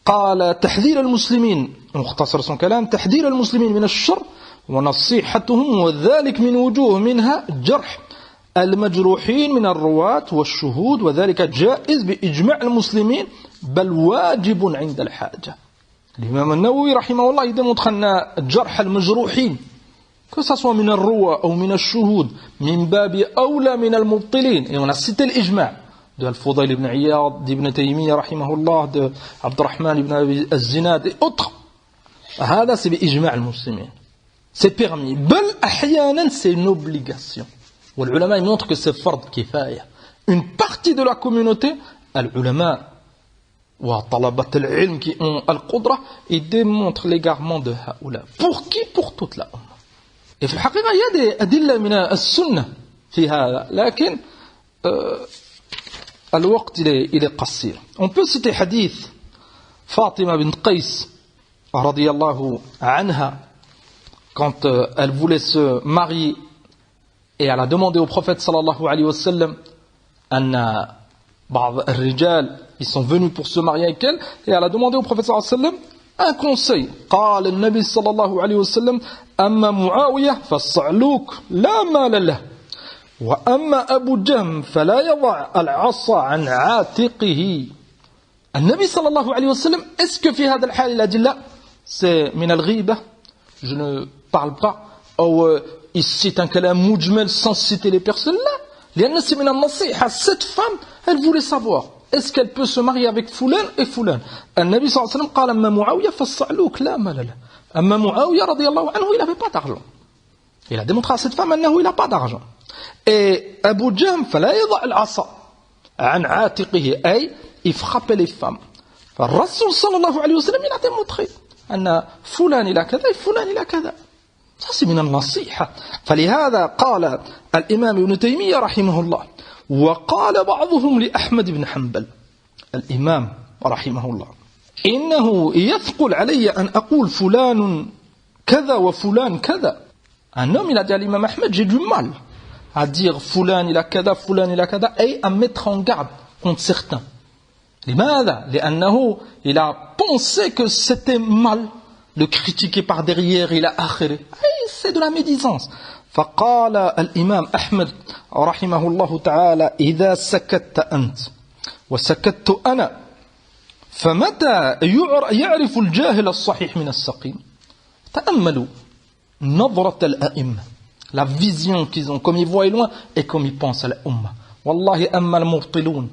قال تحذير المسلمين, مختصر son كلام, تحذير المسلمين من الشر ونصيحتهم وذلك من وجوه منها جرح المجروحين من الرواة والشهود وذلك جائز بإجماع المسلمين بل واجب عند الحاجة. L'imam al-Nawawi, rahimahullah, il démontre un jarh al-majrouhin, que ça soit min al-ruwa ou min al-shuhud, min babi awla min al-mubtilin. Et on a cité l'ijma' de Al-Fudayl ibn Iyad, d'Ibn Taymiyyah, rahimahullah, de Abdurrahman ibn Abi al-Zinad et autres. Hada, c'est l'ijma' al-muslimin. C'est permis. Bal ahyanan, c'est une obligation. Où les ulama, ils montrent que c'est fard kifaya. Une partie de la communauté, les ulama, وطلبة العلم qui ont القدرة, ils démontrent l'égarement de هؤلاء. Pour qui? Pour toute la umma. Et في الحقيقة il y a des أدلة من السنة في هذا, لكن الوقت il est قصير. On peut citer حديث فاطمة بنت قيس رضي الله عنها quand elle voulait se marier et elle a demandé au prophète sallallahu alayhi wa sallam, ils sont venus pour se marier avec elle et elle a demandé au prophète sallallahu alayhi wa sallam un conseil. قال النبي صلى الله عليه وسلم أما معاوية فالصعلوك لا مال له وأما أبو جهم فلا يضع العصا عن عاتقه. النبي صلى الله عليه وسلم, est-ce que في هذا الحال il a dit là c'est من الغيبة, je ne parle pas, ou il cite un kalam mujmal sans citer les personnes là, لأن c'est من النصيحة. Cette femme elle voulait savoir est-ce qu'elle peut se marier avec Fulan et Fulan. النبي صلى الله عليه وسلم قال أما معاوية فالصعلوك لا مال له. أما معاوية رضي الله عنه il n'avait pas d'argent. Il a démontré à cette femme أنه il n'a pas d'argent. Et Abu Jahm فلا يضع العصا عن عاتقه, أي il frappait les femmes. فالرسول صلى الله عليه وسلم il a démontré أن فلان إلى كذا فلان إلى كذا. Ça c'est من النصيحة. فلهذا قال الإمام ابن تيمية رحمه الله وقال بعضهم لأحمد بن حنبل, الإمام رحمه الله, إنه يثقل علي أن أقول فلان كذا وفلان كذا. Un homme il a dit à l'imam Ahmed, j'ai du mal à dire fulan il a kada, fulan il a kada, et à mettre en garde contre certains. لماذا؟ لأنه il a pensé que c'était mal le critiquer par derrière, il a akhiré. C'est de la médisance. فقال الإمام أحمد رحمه الله تعالى إذا سكت أنت وسكت أنا فمتى يعرف الجاهل الصحيح من السقيم. تأملوا نظرة الأئمة, la vision qu'ils ont, comme ils voient loin et comme ils pensent à l'umma. والله أما المبطلون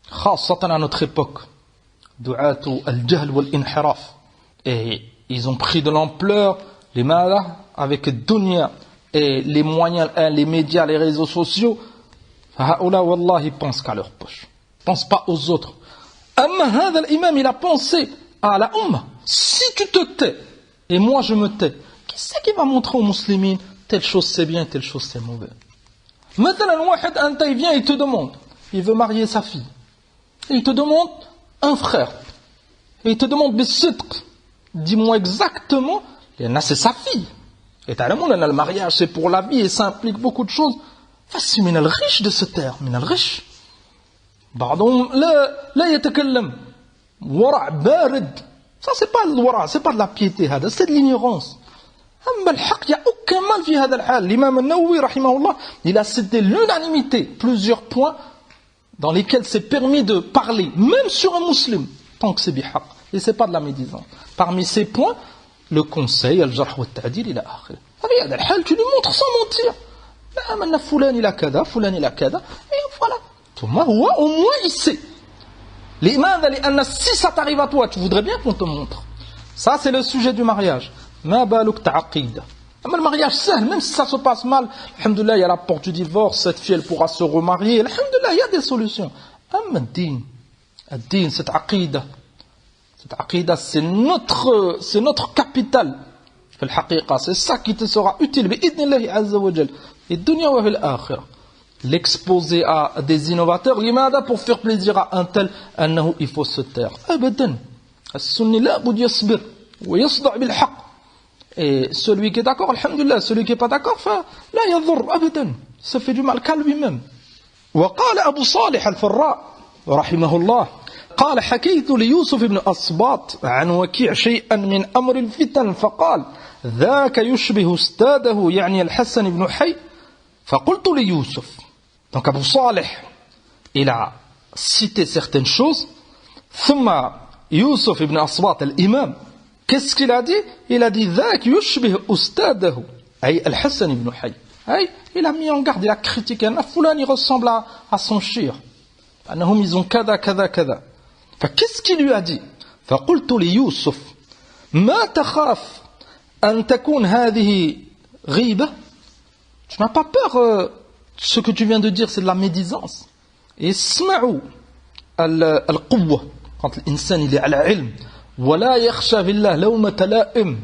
خاصة à notre époque, دعاة الجهل والانحراف, et ils ont pris de l'ampleur les malades avec dunya et les moyens, les médias, les réseaux sociaux. فهؤلاء والله ils pensent qu'à leur poche, ils pensent pas aux autres. أما هذا الإمام il a pensé à la umma. Si tu te tais et moi je me tais, qu'est-ce qui va montrer aux musulmans telle chose c'est bien, telle chose c'est mauvais. Maintenant واحد أنت il vient, il te demande, il veut marier sa fille, il te demande un frère, et il te demande بالصدق, dis-moi exactement, c'est sa fille. Et le mariage c'est pour la vie et ça implique beaucoup de choses. C'est من الغش de ce terme, من الغش. بعضهم لا يتكلم ورع بارد. Ça c'est pas le wara, c'est pas de la piété, c'est de l'ignorance. أما الحق, il n'y a aucun mal في هذا الحال. L'imam An-Nawawi rahimahullah, il a cité l'unanimité, plusieurs points dans lesquels c'est permis de parler, même sur un musulman, tant que c'est bihaq. Et c'est pas de la médisance. Parmi ces points, le conseil, al-jarh wa al-ta'dil, ila akhir. Regarde, al-hal, tu lui montres sans mentir. Là, maintenant, fulan il a kada, fulan il a kada, et voilà. Au moins il sait. Si ça t'arrive à toi, tu voudrais bien qu'on te montre. Ça, c'est le sujet du mariage. Ma balouk ta'aqida. Le mariage simple, même si ça se passe mal, alhamdoulilah, il y a la porte du divorce, cette fille elle pourra se remarier, alhamdoulilah, il y a des solutions. Ad-din, cette aqida. Cette aqida, c'est notre capital. C'est ça qui te sera utile. Et dunya wa fil akhirah. L'exposer à des innovateurs, pour faire plaisir à un tel, il faut se taire. Abadan. As-sunni la bud yasbir wa yasda' bil haqq. Et celui qui est d'accord, alhamdulillah, celui qui n'est pas d'accord, la yadur abadan. Ça fait du mal qu'à lui-même. وقال أبو صالح الفراء رحمه الله قال حكيت ليوسف بن أصباط عن وكيع شيئا من أمر الفتن فقال ذاك يشبه استاذه يعني الحسن بن حي فقلت ليوسف. Donc Abu Salih il a cité certaines choses. ثم يوسف بن أصباط الإمام, qu'est-ce qu'il a dit? Il a dit ذاك يشبه أستاذه أي الحسن بن حي. Il a mis en garde, il a critiqué. Fulan il ressemble à son shir. أنهم ils ont كذا كذا كذا. فqu'est-ce qu'il lui a dit? فقلت ليوسف ما تخاف أن تكون هذه غيبة. Tu n'as pas peur, ce que tu viens de dire c'est de la médisance. اسمعوا القوة, quand l'insan il est à la ilm, ولا يخشى بالله لومة لائم.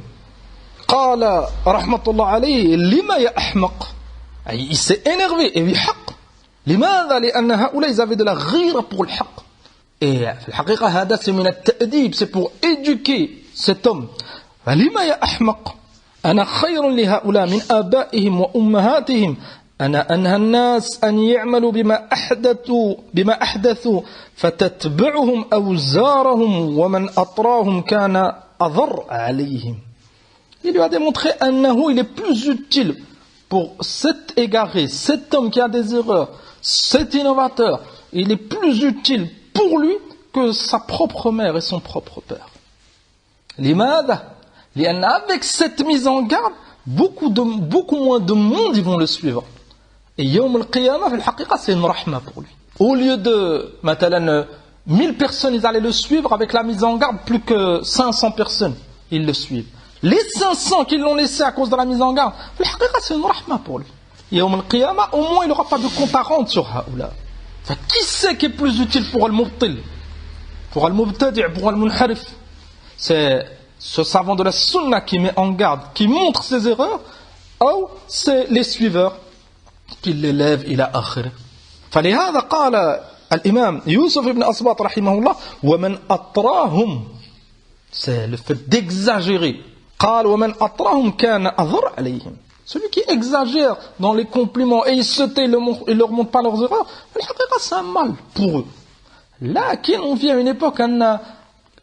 قال رحمة الله عليه لما يا أحمق. Il s'est énervé et بحق. لماذا؟ لأن هؤلاء ils avaient de la غيرة pour le حق. Et في الحقيقة هذا c'est من التأديب, c'est pour éduquer cet homme. لما يا أحمق أنا خير لهؤلاء من آبائهم وأمهاتهم أنا أنهى الناس أن يعملوا بما أحدثوا فتتبعهم أوزارهم ومن أطراهم كان أضر عليهم. Il lui a démontré il est plus utile pour cet égaré, cet homme qui a des erreurs, cet innovateur, il est plus utile pour lui que sa propre mère et son propre père. لماذا؟ لأن avec cette mise en garde, beaucoup moins de monde ils vont le suivre. Et Yawm al-Qiyamah, في الحقيقة, c'est une rahma pour lui. Au lieu de, مثلا, 1000 personnes, ils allaient le suivre avec la mise en garde, plus que 500 personnes, ils le suivent. Les 500 qui l'ont laissé à cause de la mise en garde, في الحقيقة, c'est une rahma pour lui. Yawm al-Qiyamah, au moins, il n'aura pas de compte à rendre sur Haoula. Qui c'est qui est plus utile pour al-Mubtil, pour al-Mubtadi', pour al-Munharif? C'est ce savant de la sunna qui met en garde, qui montre ses erreurs, ou c'est les suiveurs qui l'élèvent إلى آخره. فلهذا قال الإمام يوسف بن أسباط رحمه الله ومن أطراهم, c'est le fait d'exagérer. قال ومن أطراهم كان أضر عليهم. Celui qui exagère dans les compliments et il se tait, il ne leur montre pas leurs erreurs, c'est un mal pour eux. Là, on vit à une époque où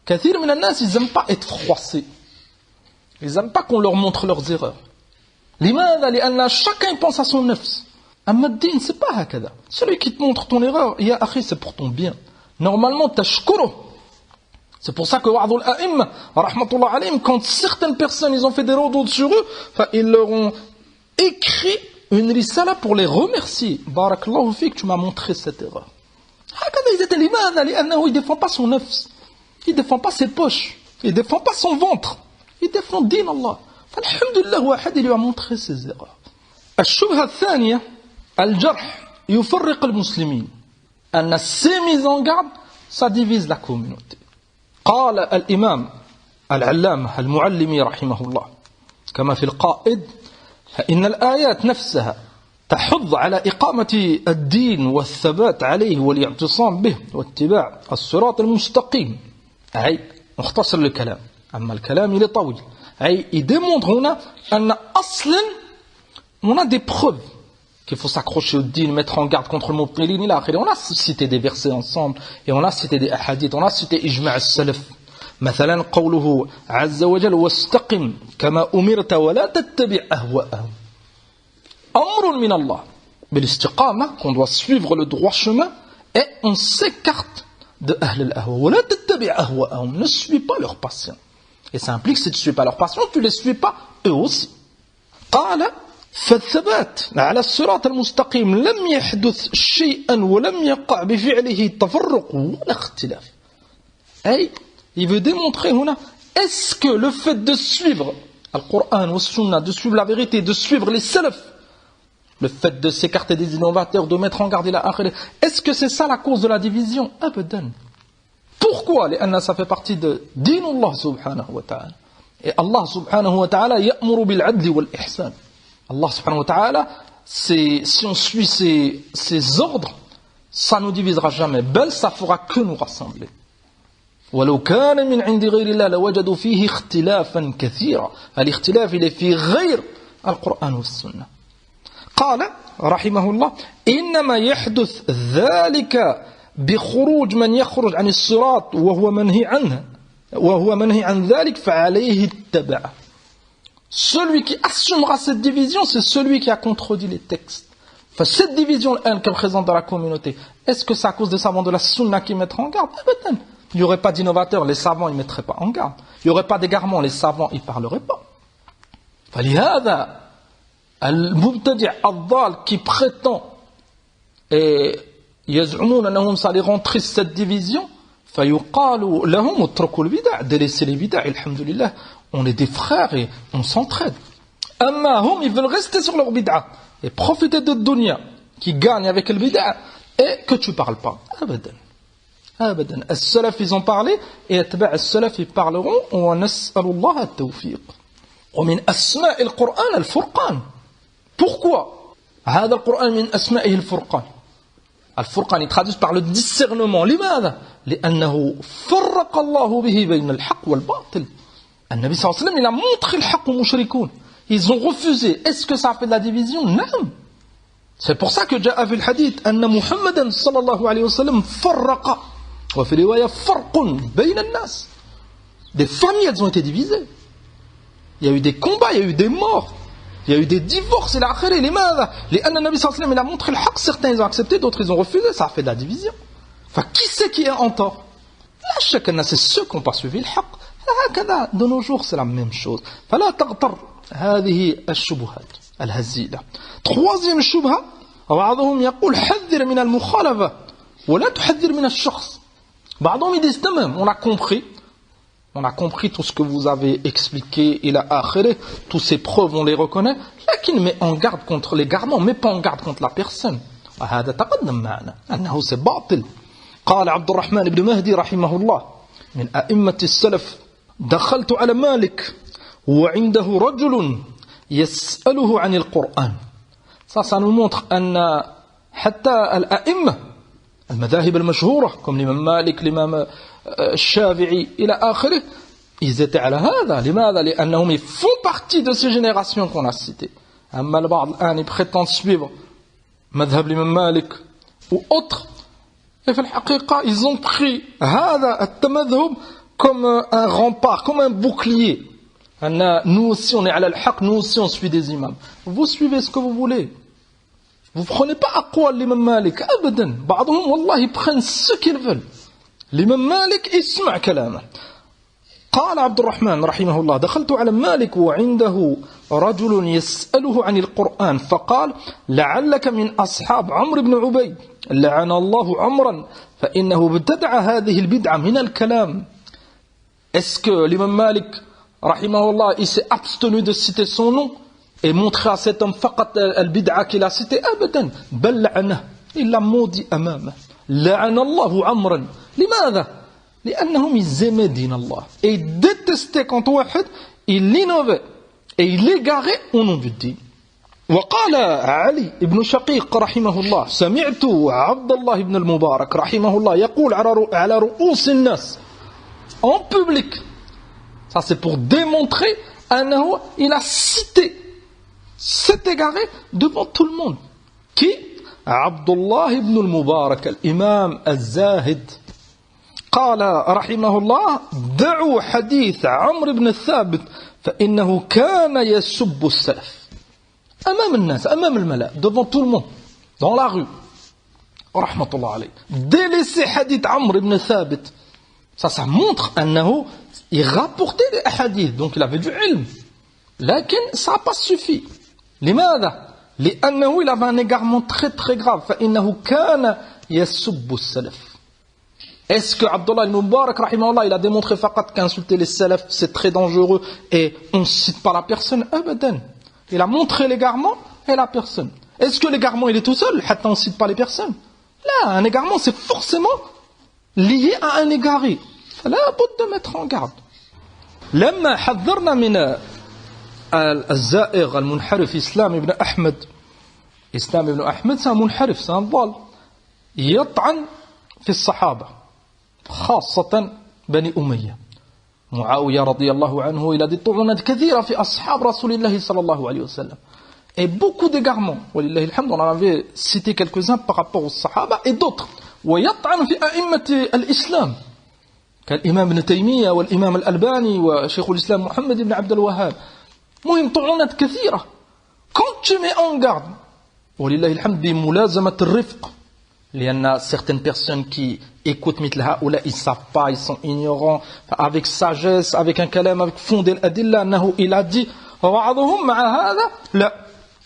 كثير من الناس ils n'aiment pas être froissés. Ils n'aiment pas qu'on leur montre leurs erreurs. لماذا؟ لأن chacun pense à son nefs. أما الدين c'est pas هكذا. Celui qui te montre ton erreur, يا أخي, c'est pour ton bien. Normalement, تشكره. C'est pour ça que بعض الأئمة رحمة الله عليهم, quand certaines personnes ils ont fait des rodos sur eux, ils leur ont écrit une risala pour les remercier. بارك الله فيك, tu m'as montré cette erreur. هكذا ils étaient لماذا؟ لأنه il défend pas son nefs. Il ne défend pas ses poches, il ne défend pas son ventre, il défend din Allah. Alhamdulillah, واحد il lui a montré ses erreurs. الشبهة الثانية الجرح يفرق المسلمين. أن ces mises en garde, ça divise la communauté. قال الإمام العلامة المعلمي رحمه الله كما في القائد فإن الآيات نفسها تحض على إقامة الدين والثبات عليه والاعتصام به واتباع الصراط المستقيم. أي نختصر الكلام، أما الكلام il est طويل. أي il démontre هنا أن أصلا on a des preuves qu'il faut s'accrocher au din, mettre en garde contre le mubtilin إلى آخره. On a cité des versets ensemble et on a cité des ahadiths, on a cité إجماع السلف. مثلا قوله عز وجل واستقم كما أمرت ولا تتبع أهواءهم. أمر من الله بالاستقامة, qu'on doit suivre le droit chemin et on s'écarte de Ahl al-Ahwa. ولا تتبع أهواءهم, ne suis pas leur passion. Et ça implique si tu ne suis pas leur passion, tu ne les suis pas eux aussi. قال فالثبات على الصراط المستقيم لم يحدث شيئا ولم يقع بفعله تفرق ولا اختلاف. أي il veut démontrer هنا, est-ce que le fait de suivre le Coran ou Sunna, de suivre la vérité, de suivre les salafs, le fait de s'écarter des innovateurs, de mettre en garde la akhirah, est-ce que c'est ça la cause de la division? Abadan. Pourquoi? لأن ça fait partie de din Allah subhanahu wa ta'ala. Et Allah subhanahu wa ta'ala ya'muru bil 'adli wal ihsan. Allah subhanahu wa ta'ala, si on suit ses ordres, ça ne nous divisera jamais. Bel, ça fera que nous rassembler. ولو كان من عند غير الله لوجدوا فيه اختلافا كثيرا. الاختلاف il est في غير القرآن والسنة. قال رحمه الله إنما يحدث ذلك بخروج من يخرج عن الصراط وهو منهي عن ذلك فعليه التبع. Celui qui assumera cette division, c'est celui qui a contredit les textes. Enfin, cette division qu'elle présente dans la communauté, est-ce que c'est à cause des savants de la sunna qui mettront en garde? Il n'y aurait pas d'innovateurs, les savants ne mettraient pas en garde. Il n'y aurait pas d'égarement, les savants ne parleraient pas. فلهذا المبتدع الضال qui prétend et يزعمون أنهم سيرont triste cette division فيقال لهم اتركوا البدع, délaissez les bid'a, alhamdulillah, on est des frères et on s'entraide. أما هم, ils veulent rester sur leur bid'a et profiter de dunya qui gagne avec le bid'a et que tu ne parles pas. Abadan. أبدا. السلف ils ont parlé et أتباع السلف ils parleront. ونسأل الله التوفيق. ومن أسماء القرآن الفرقان. Pourquoi هذا القرآن من أسمائه الفرقان. الفرقان يترادف par le discernement. لماذا؟ لأنه فرق الله به بين الحق والباطل. النبي صلى الله عليه وسلم il a montré الحق والمشركون. ils ont refusé. Est-ce que ça a fait de la division? Non. C'est pour ça que جاء في الحديث أن محمدا صلى الله عليه وسلم فرق وفي رواية فرق بين الناس. Des familles, elles ont été divisées. Il y a eu des combats, il y a eu des morts, il y a eu des divorces. Et l'akhir, لماذا؟ لأن النبي صلى الله عليه وسلم il a montré le haq. Certains ils ont accepté, d'autres ils ont refusé. Ça a fait de la division. Enfin, qui c'est qui est en tort? La shakana, c'est ceux qui n'ont pas suivi le haq. هكذا de nos jours c'est la même chose. فلا تغتر هذه الشبهات الهزيلة. Troisième شبهة بعضهم يقول حذر من المخالفة ولا تحذر من الشخص. بعضهم ils disent même on a compris tout ce que vous avez expliqué إلى آخره, tous ces preuves on les reconnaît, لكن met en garde contre l'égarement, mais pas en garde contre la personne. وهذا تقدم معنا أنه c'est باطل. قال عبد الرحمن بن مهدي رحمه الله من أئمة السلف دخلت على مالك وعنده رجل يسأله عن القرآن. Ça nous montre أن حتى الأئمة المذاهب المشهورة comme l'imam Malik, l'imam الشافعي إلى آخره, ils étaient على هذا. لماذا؟ لأنهم ils font partie de ces générations qu'on a citées. أما البعض الآن ils prétendent suivre مذهب l'imam Malik ou autres, et في الحقيقة ils ont pris هذا التمذهب comme un rempart, comme un bouclier. Nous aussi on est à l'haq, nous aussi on suit des imams. Vous suivez ce que vous voulez. Vous prenez pas aqwal l'imam Malik, abadan. بعضهم والله ils prennent ce qu'ils veulent. L'imam Malik اسمع كلامه. قال عبد الرحمن رحمه الله دخلت على مالك وعنده رجل يسأله عن القرآن فقال لعلك من أصحاب عمرو بن عبيد لعن الله عمرا فإنه ابتدع هذه البدعة من الكلام. Est-ce que l'imam Malik, rahimahullah, il s'est abstenu de citer son nom et montrer à cet homme faqat al-bid'a qu'il a cité? Abadan. Bal la'anah. Il l'a maudit amama. La'ana Allahu amran. Limadha? لأنهم ils aimaient din Allah. Et ils détestaient quand wahid, il l'innovait. Et il l'égarait au nom du din. وقال علي بن شقيق رحمه الله سمعت عبد الله بن المبارك رحمه الله يقول على رؤوس الناس en public. Ça c'est pour démontrer il a cité cet égaré devant tout le monde. Qui? Abdullah ibn al-Mubarak, l'imam al-Zahid. قال رحمه الله دعوا حديث عمرو بن الثابت فإنه كان يسب السلف أمام الناس أمام الملأ devant tout le monde dans la rue رحمة الله عليه. Délaissez hadith Amr ibn Thabit. Ça montre il rapportait des hadiths, donc il avait du ilm. لكن ça n'a pas suffi. لماذا؟ لأنه il avait un égarement très très grave. فإنه كان يسب السلف. Est-ce que Abdullah al-Mubarak, rahimahullah, il a démontré faqat qu'insulter les salafs c'est très dangereux et on ne cite pas la personne? Abadan. Il a montré l'égarement et la personne. Est-ce que l'égarement il est tout seul? Hatta on ne cite pas les personnes? Là, un égarement c'est forcément lié à un égaré. فلا بد de mettre en garde. لما حذرنا من الزائغ المنحرف إسلام ابن أحمد. إسلام ابن أحمد c'est un منحرف, c'est un ضال. يطعن في الصحابة خاصة بني أمية. معاوية رضي الله عنه il a des طعنات كثيرة في أصحاب رسول الله صلى الله عليه وسلم. Et beaucoup d'égarements. ولله الحمد, on en avait cité quelques-uns par rapport aux Sahaba et d'autres. ويطعن في أئمة الإسلام كالإمام ابن تيمية والإمام الألباني وشيخ الإسلام محمد بن عبد الوهاب. مهم طعنات كثيرة. Quand tu mets en garde ولله الحمد بملازمة الرفق, لأن certaines personnes qui écoutent مثل هؤلاء ils savent pas, ils sont ignorants, avec sagesse, avec un kalam, avec fondé l'adilla, أنه il a dit وبعضهم مع هذا لا.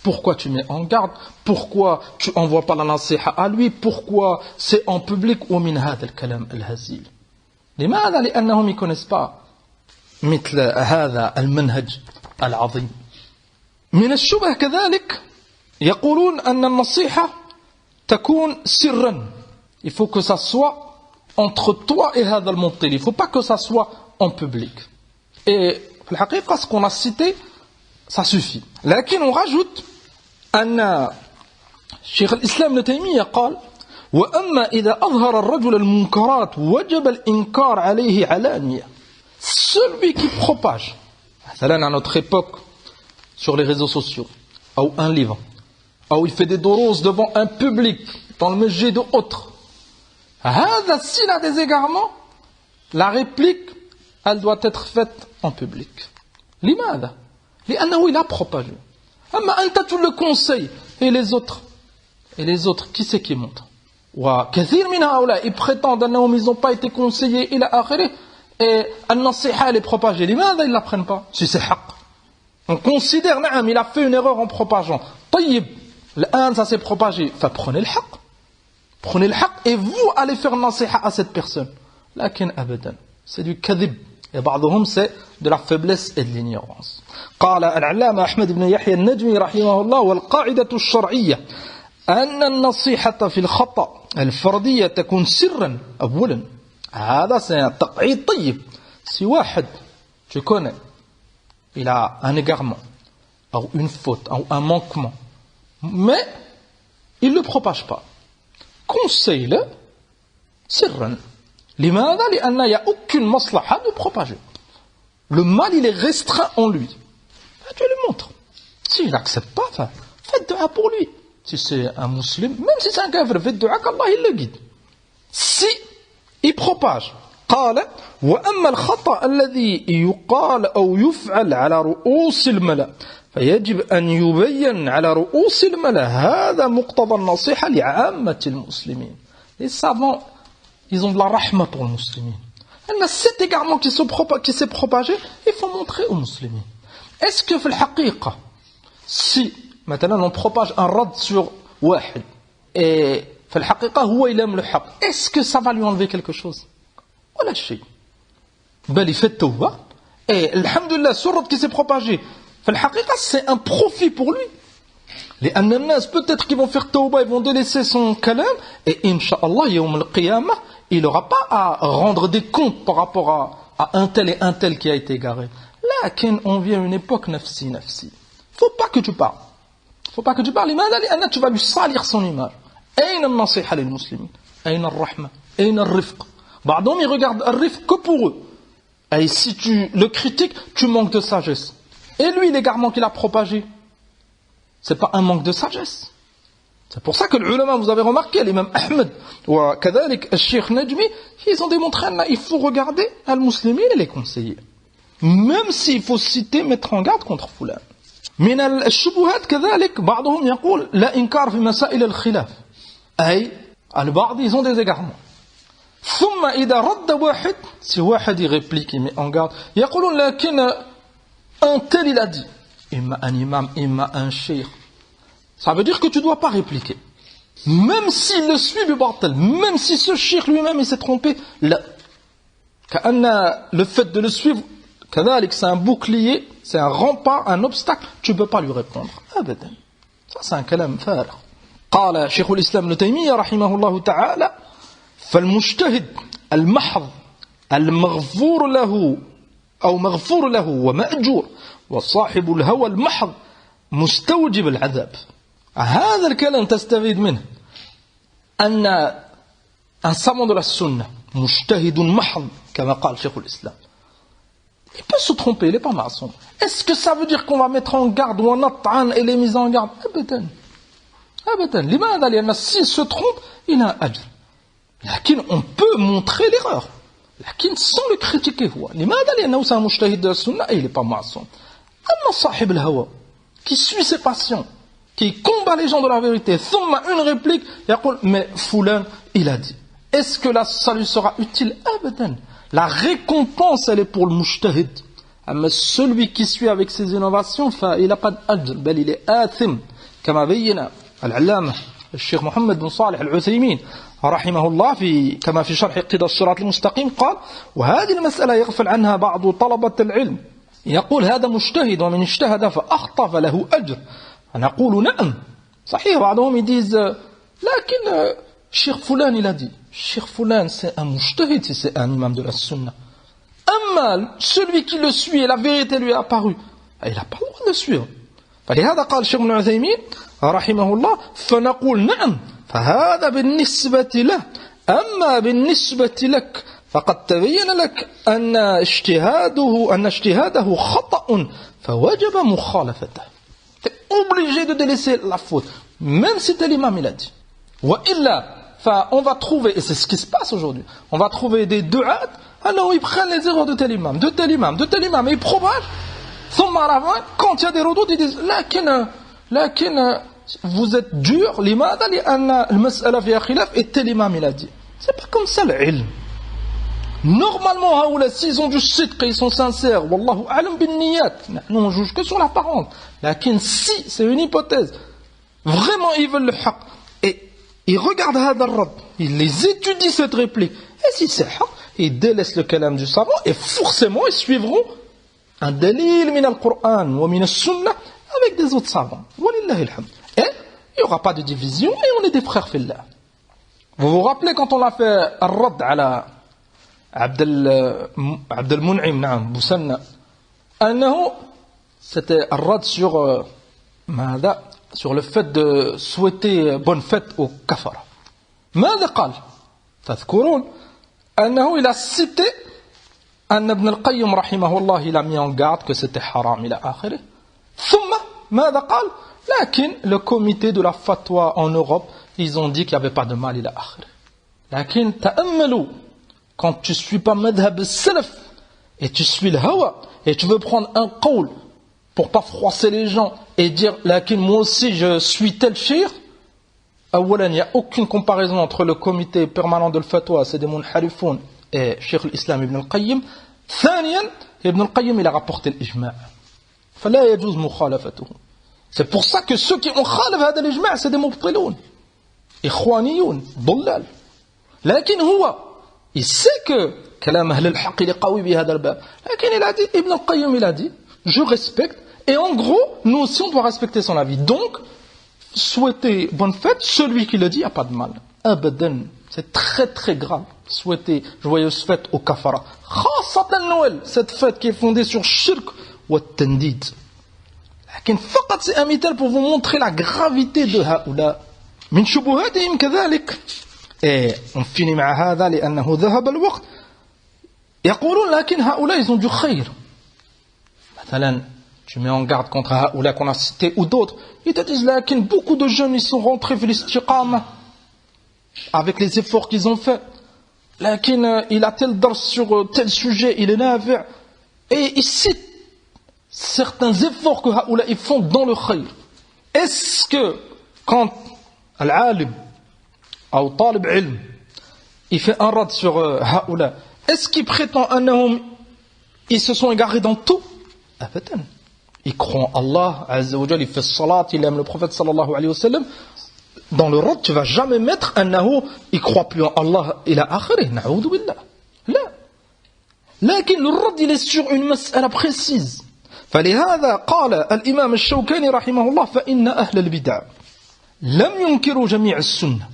Pourquoi tu mets en garde? Pourquoi tu envoies pas la nasiha à lui? Pourquoi c'est en public? ومن هذا الكلام الهزيل. لماذا؟ لأنهم ne connaissent pas مثل هذا المنهج العظيم. من الشبه كذلك يقولون أن النصيحة تكون سرا. Il faut que ça soit entre toi et هذا المبطل. Il ne faut pas que ça soit en public. Et في الحقيقة ce qu'on a cité ça suffit. لكن on rajoute أن شيخ الإسلام ابن تيمية قال وأما إذا أظهر الرجل المنكرات وجب الإنكار عليه علانية. Celui qui propage, مثلا à notre époque, sur les réseaux sociaux, ou un livre, ou il fait des doros devant un public, dans le masjid ou autre. S'il a des égarements, la réplique, elle doit être faite en public. Limada? Li'annahu il a propagé. Amma anta tu le conseilles, et les autres, qui c'est qui monte? Wa kathir min haoula, ils prétendent qu'ils n'ont pas été conseillés, ila akhirih, et an-nasiha elle est propagée. Limada ils ne la prennent pas? Si c'est haqq. On considère, naam, il a fait une erreur en propageant. Tayyib, l'un ça s'est propagé. Enfin, prenez le haqq. Prenez le haqq et vous allez faire nasiha à cette personne. Lakin abadan, c'est du kadhib. Et بعضهم c'est de la faiblesse et de l'ignorance. قال العلامة أحمد بن يحيى النجمي رحمه الله والقاعدة الشرعية أن النصيحة في الخطأ الفردية تكون سرا أولا. هذا c'est تقعيد طيب. Si واحد tu connais, il a un égarement, ou une faute, ou un manquement, mais il ne le propage pas. Conseille-le, sirran. Limada, il n'y a aucune maslaha de propager. Le mal, il est restreint en lui. Tu le montres. S'il n'accepte pas, faites dua pour lui. Si c'est un musulman, même si c'est un kafir, faites dua qu'Allah il le guide. Si il propage, قال وأما الخطأ الذي يقال أو يفعل على رؤوس الملأ فيجب أن يبين على رؤوس الملأ هذا مقتضى النصيحة لعامة المسلمين. Les savants, ils ont de la rahma pour les musulmans. Cet égarement qui s'est propagé, il faut montrer aux musulmans. Est-ce que في الحقيقة, si maintenant on propage un rad sur واحد et في الحقيقة هو il aime le haq, est-ce que ça va lui enlever quelque chose? Voilà شيء. بل il fait tawbah et alhamdulillah ce rad qui s'est propagé في الحقيقة c'est un profit pour lui. لأن الناس peut-être qu'ils vont faire tawbah, ils vont délaisser son kalam et inch'Allah يوم القيامة il n'aura pas à rendre des comptes par rapport à un tel et un tel qui a été égaré. Là, on vit à une époque nafsi. Faut pas que tu parles. لماذا؟ لأن tu vas lui salir son image. أين النصيحة للمسلمين؟ أين الرحمة؟ أين الرفق؟ بعضهم ils regardent le rifq que pour eux. Et si tu le critiques, tu manques de sagesse. Et lui, l'égarement qu'il a propagé, c'est pas un manque de sagesse. C'est pour ça que les ulama, vous avez remarqué, l'imam Ahmed, ou كذلك الشيخ نجمي, ils ont démontré qu'il faut regarder les musulmans et les conseiller. Même s'il faut citer, mettre en garde contre فلان. من الشبهات كذلك بعضهم يقول لا إنكار في مسائل الخلاف. أي البعض ils ont des égarements. ثم إذا رد واحد, si واحد réplique, il met en garde, يقولون لكن un tel il a dit, إما un imam, إما un cheikh. Ça veut dire que tu ne dois pas répliquer. Même s'il le suit du batal, même si ce cheikh lui-même il s'est trompé, là. Le fait de le suivre, c'est un bouclier, c'est un rempart, un obstacle, tu ne peux pas lui répondre. Abadan. Ça c'est un kalam farigh. قال شيخ الإسلام ابن تيمية رحمه الله تعالى فالمجتهد المحض المغفور له أو مغفور له ومأجور وصاحب الهوى المحض مستوجب العذاب. هذا الكلام تستفيد منه أن un savant de la sunna مجتهد محض كما قال شيخ الإسلام, il peut se tromper, il n'est pas maçon. Est-ce que ça veut dire qu'on va mettre en garde ou on attend et les mises en garde? Abadan. لماذا؟ لأن s'il se trompe, il a un ajr. لكن on peut montrer l'erreur, لكن sans le critiquer. لماذا؟ لأنه c'est un mujtahid de la sunna et il n'est pas maçon. أما صاحب الهوى qui suit ses passions, qui combat les gens de la vérité, ثم une réplique, يقول mais fulan il a dit. Est-ce que là ça lui sera utile? Abadan. La récompense elle est pour le mujtahid. Mais celui qui suit avec ses innovations, il n'a pas d'ajr, بل il est آثم كما بين العلامة الشيخ محمد بن صالح العثيمين رحمه الله كما في شرح اقتضاء الصراط المستقيم قال وهذه المسألة يغفل عنها بعض طلبة العلم يقول هذا مجتهد ومن اجتهد فأخطأ فله أجر. نقول نعم صحيح. بعضهم يديز لكن الشيخ فلان il a dit. الشيخ فلان c'est un mujtahid si c'est un imam de la sunna. أما celui qui le suit et la vérité lui est apparue, il n'a pas le droit de le suivre. فلهذا قال الشيخ ابن عثيمين رحمه الله فنقول نعم فهذا بالنسبة له أما بالنسبة لك فقد تبين لك أن اجتهاده خطأ فوجب مخالفته. obligé de délaisser la faute, même si tel imam il a dit. Wa illa, enfin, on va trouver, et c'est ce qui se passe aujourd'hui, on va trouver des du'at, alors ils prennent les erreurs de tel imam, de tel imam, de tel imam, et ils propagent. Quand il y a des redoutes, ils disent lakin, vous êtes dur, l'imada, le mas'ala fiha khilaf, et tel imam il a dit. C'est pas comme ça l'ilm. Normalement, s'ils ont du sidq, ils sont sincères, wallahu a'lam bin niyat, nous on juge que sur l'apparence. Lakin si, c'est une hypothèse, vraiment ils veulent le haqq, et ils regardent hadar rad, ils les étudient cette réplique, et si c'est haqq, ils délaissent le kalam du savant, et forcément ils suivront un dalil min al-Qur'an ou min al-Sunnah avec des autres savants. Walillahi alhamd. Et il n'y aura pas de division, et on est des frères fillah. Vous vous rappelez quand on a fait al-Rad ala Abd al-Mun'im, naam, Boussanna, c'était al-Rad sur le fait de souhaiter bonne fête au kafara. ماذا قال؟ تذكرون أنه il a cité أن ابن القيم رحمه الله il a mis en garde que c'était haram إلى آخره. ثم ماذا قال؟ لكن le comité de la fatwa en Europe ils ont dit qu'il n'y avait pas de mal إلى آخره. لكن تأملوا, quand tu suis pas madhab al-salaf et tu suis le hawa et tu veux prendre un qawl pour pas froisser les gens et dire lakin moi aussi je suis tel shir, il n'y a aucune comparaison entre le comité permanent de fatwa, c'est des munharifoun, et Cheikh l'Islam Ibn al-Qayyim. ثانيا, Ibn al-Qayyim il a rapporté l'ijma'. فلا يجوز مخالفته. C'est pour ça que ceux qui ont khalaf هذا الإجماع c'est des mubtiloun, إخوانيون, ضلال. لكن هو il sait que كلام أهل الحق il est قوي بهذا الباب. لكن il a dit, Ibn al-Qayyim il a dit, je respecte, et en gros, nous aussi on doit respecter son avis. Donc, souhaiter bonne fête, celui qui le dit, il n'y a pas de mal. Abadan, c'est très très grave. Souhaiter joyeuse fête au kafara. Khassatan Noël, cette fête qui est fondée sur shirk ou tandid. لكن فقط c'est un mitel pour vous montrer la gravité de هؤلاء. من شبهاتهم كذلك. Et on finit مع هذا لأنه ذهب الوقت. يقولون لكن هؤلاء ils ont du خير. مثلا tu mets en garde contre Haoula qu'on a cité ou d'autres, ils te disent là que beaucoup de jeunes ils sont rentrés vers l'istiqama avec les efforts qu'ils ont fait. Là il a tel dars sur tel sujet, il est nafi', et il cite certains efforts que Haoula ils font dans le khayr. Est-ce que quand al-alim ou talib ilm il fait un rad sur Haoula, est-ce qu'il prétend ils se sont égarés dans tout? Abadan. Il croit en Allah, Azza wa Jal, il fait salat, il aime le prophète sallallahu alayhi wa sallam. Dans le rad, tu ne vas jamais mettre il croit plus en Allah, il a akhirih, na'oudou billah. Là. لكن le rad, il est sur une mas'ala précise. فلهذا قال الإمام الشوكاني رحمه الله فإن أهل البدع لم ينكروا جميع السنة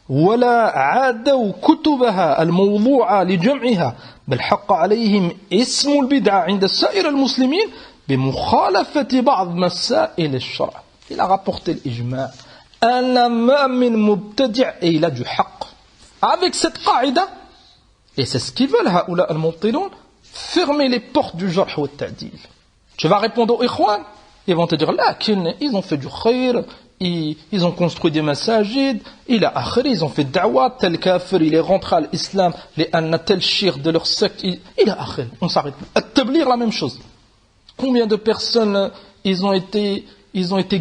ولا عادوا كتبها الموضوعة لجمعها بل حق عليهم اسم البدعة عند سائر المسلمين بمخالفة بعض مسائل الشرع. Il a rapporté l'ijma'. أنا ما من مبتدع et il a du haqq. Avec cette qaïda, et c'est ce qu'ils veulent, هؤلاء المبطلون, fermer les portes du jarh wa ta'dil. Tu vas répondre aux ikhwan, ils vont te dire là, ils ont fait du khayr, ils ont construit des masajid, ils ont fait da'wah, tel kafir, il est rentré à l'islam, les anna tel shir de leur secte, on s'arrête. At-tablir, la même chose. Combien de personnes ils ont été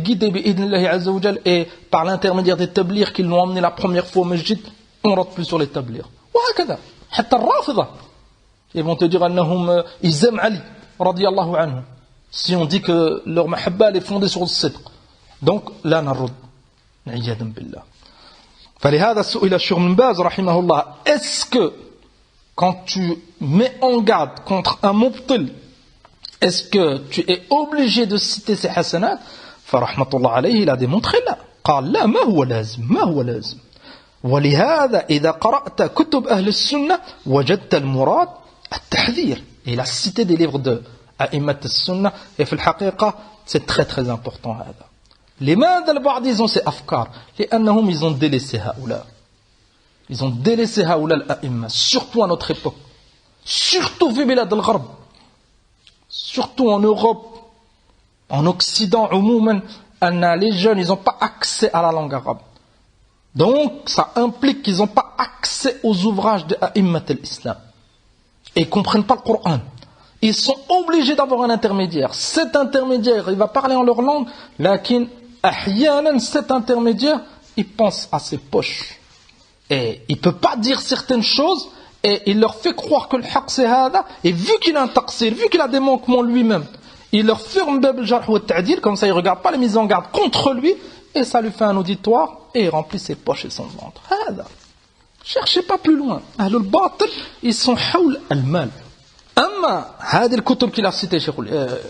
guidés bi'idnillahi azza wa jal, et par l'intermédiaire des tablirs qu'ils l'ont emmené la première fois au masjid, on ne rentre plus sur les tablirs. Wa hakada. Hatta al-rafida. Ils vont te dire ils aiment Ali, radiyallahu anhu. Si on dit que leur mahabba est fondée sur le sidq. Donc, là, narud. Na'iyadun billah. فلهذا سئل الشيخ بن باز رحمه الله, est-ce que quand tu mets en garde contre un mubtil, est-ce que tu es obligé de citer ses hasanat? فرحمة الله عليه, il a démontré là. قال لا, ما هو لازم, ما هو لازم. ولهذا إذا قرأت كتب أهل السنة وجدت المراد التحذير. Il a cité des livres de أئمة السنة, et في الحقيقة c'est très très important هذا. لماذا البعض ils ont ces أفكار؟ لأنهم ils ont délaissé هؤلاء. Ils ont délaissé هؤلاء الأئمة, surtout à notre époque, surtout في بلاد الغرب, surtout en Europe, en Occident عموما. les jeunes, ils n'ont pas accès à la langue arabe. Donc, ça implique qu'ils n'ont pas accès aux ouvrages de A'immat al-Islam. Et ils ne comprennent pas le Coran. Ils sont obligés d'avoir un intermédiaire. Cet intermédiaire, il va parler en leur langue, lakin, ahyanan, cet intermédiaire, il pense à ses poches. Et il ne peut pas dire certaines choses, et il leur fait croire que le haqq c'est hada, et vu qu'il a un taqsir, vu qu'il a des manquements lui-même, il leur ferme bab al-jarh wa al-ta'dil, comme ça il ne regarde pas les mises en garde contre lui, et ça lui fait un auditoire, et il remplit ses poches et son ventre. Hada. Cherchez pas plus loin. Ahlul batil, ils sont hawl al-mal. أما هذه الكتب كلا cité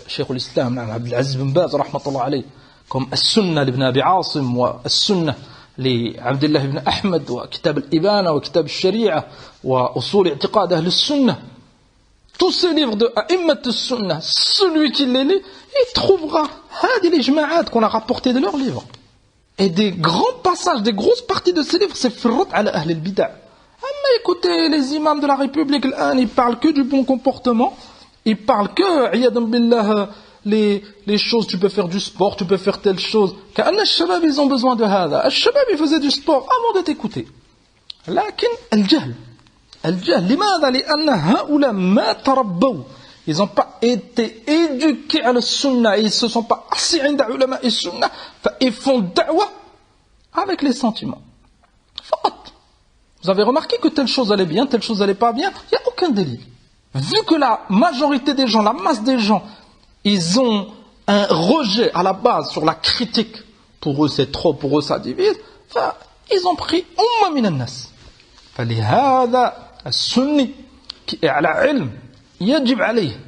شيخ الإسلام عبد العزيز بن باز رحمة الله عليه comme السنة لابن أبي عاصم والسنة لعبد الله بن أحمد وكتاب الإبانة وكتاب الشريعة وأصول اعتقاد أهل السنة. Tous ces livres de أئمة السنة, celui qui les lit, il trouvera هذه الإجماعات qu'on a rapportées de leurs livres. Et des grands passages, des grosses parties de ces livres, c'est في الرد على أهل البدع. Mais écoutez, les imams de la République, ils parlent que du bon comportement. Ils parlent que, iyadan billah, les choses, tu peux faire du sport, tu peux faire telle chose. Car les shabab, ils ont besoin de hada. Les shabab, ils faisaient du sport avant de t'écouter. Lakin, al-jahl. Al-jahl, limada, li'anna ha'oula ma tarabbaw. Ils n'ont pas été éduqués à la sunna. Ils ne se sont pas assis inda ulama et sunna. Ils font da'wa avec les sentiments. Faqat. Vous avez remarqué que telle chose allait bien, telle chose allait pas bien, il n'y a aucun délit. Vu que la majorité des gens, la masse des gens, ils ont un rejet à la base sur la critique, pour eux c'est trop, pour eux ça divise, ils ont pris umma min an-nas. فلهذا السني qui est à la ilm, يجب عليه.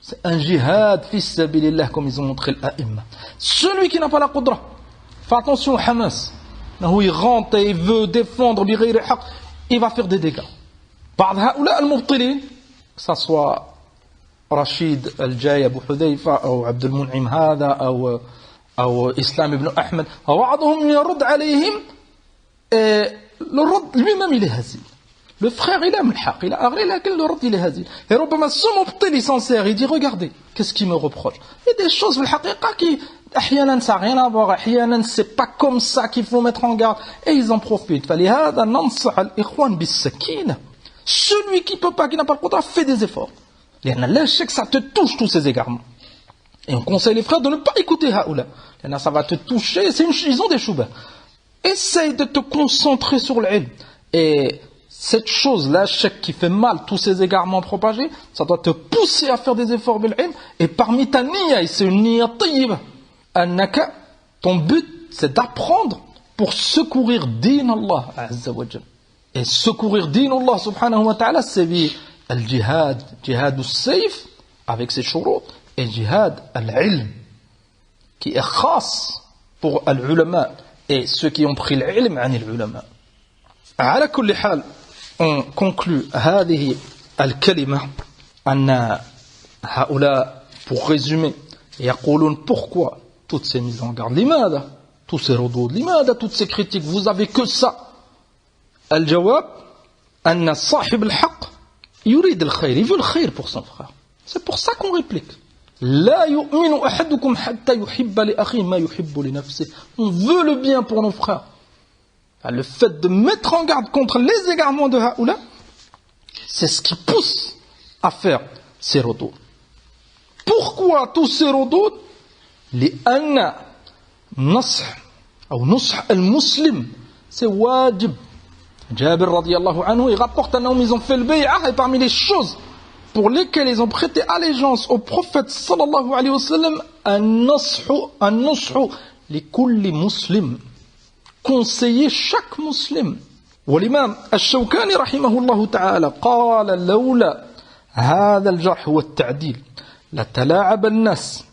C'est un jihad fi sabilillah comme ils ont montré l'a'imma. Celui qui n'a pas la qudra, fais attention au Hamas. Où il rentre et il veut défendre بغير حق, il va faire des dégâts. بعض هؤلاء المبطلين, que ce soit رشيد الجاي أبو حذيفة أو عبد المنعم هذا أو إسلام بن أحمد, بعضهم يرد عليهم, le رد lui-même il est هزيل. Le frère il aime le haq, il a agréé laquelle le rad il est هزيل. Et ربما ce mubtil il s'en sert, il dit regardez, qu'est-ce qu'il me reproche. Il y a des choses في الحقيقة qui أحيانا ça n'a rien à voir, أحيانا c'est pas comme ça qu'il faut mettre en garde, et ils en profitent. فلهذا ننصح الإخوان بالسكينة. Celui qui peut pas, qui n'a pas le contrat, fait des efforts. لأن لا شك ça te touche tous ces égarements. Et on conseille les frères de ne pas écouter هؤلاء. لأن ça va te toucher, ils ont des choubas. Essaye de te concentrer sur l'ilm. Et cette chose, la chèque qui fait mal, tous ces égarements propagés, ça doit te pousser à faire des efforts bil ilm. Et parmi ta niya, et c'est une niya tayyiba, annaka, ton but, c'est d'apprendre pour secourir din Allah azza wa jal. Et secourir din Allah subhanahu wa ta'ala, c'est al-jihad, jihad al-sayf, avec ses shurut, et jihad al-ilm, qui est khas pour al-ulama, et ceux qui ont pris l'ilm an al-ulama. على كل حال, on conclut هذه الكلمة أن هؤلاء, pour résumer, يقولون pourquoi toutes ces mises en garde, لماذا tous ces redoudes, لماذا toutes ces critiques, vous avez que ça. الجواب أن صاحب الحق يريد الخير, il veut le khayr pour son frère. C'est pour ça qu'on réplique. لا يؤمن أحدكم حتى يحب لأخيه ما يحب لنفسه. On veut le bien pour nos frères. Le fait de mettre en garde contre les égarements de Haoula, c'est ce qui pousse à faire ces redoudes. Pourquoi tous ces redoudes? لأن نصح أو نصح المسلم c'est wajib. Jabir radiyallahu anhu, il rapporte un homme, ils ont fait le bay'ah, et parmi les choses pour lesquelles ils ont prêté allégeance au prophète sallallahu alayhi wa sallam, an-nushu li kulli muslim, conseiller chaque musulman. والإمام الشوكاني رحمه الله تعالى قال لولا هذا الجرح والتعديل لتلاعب الناس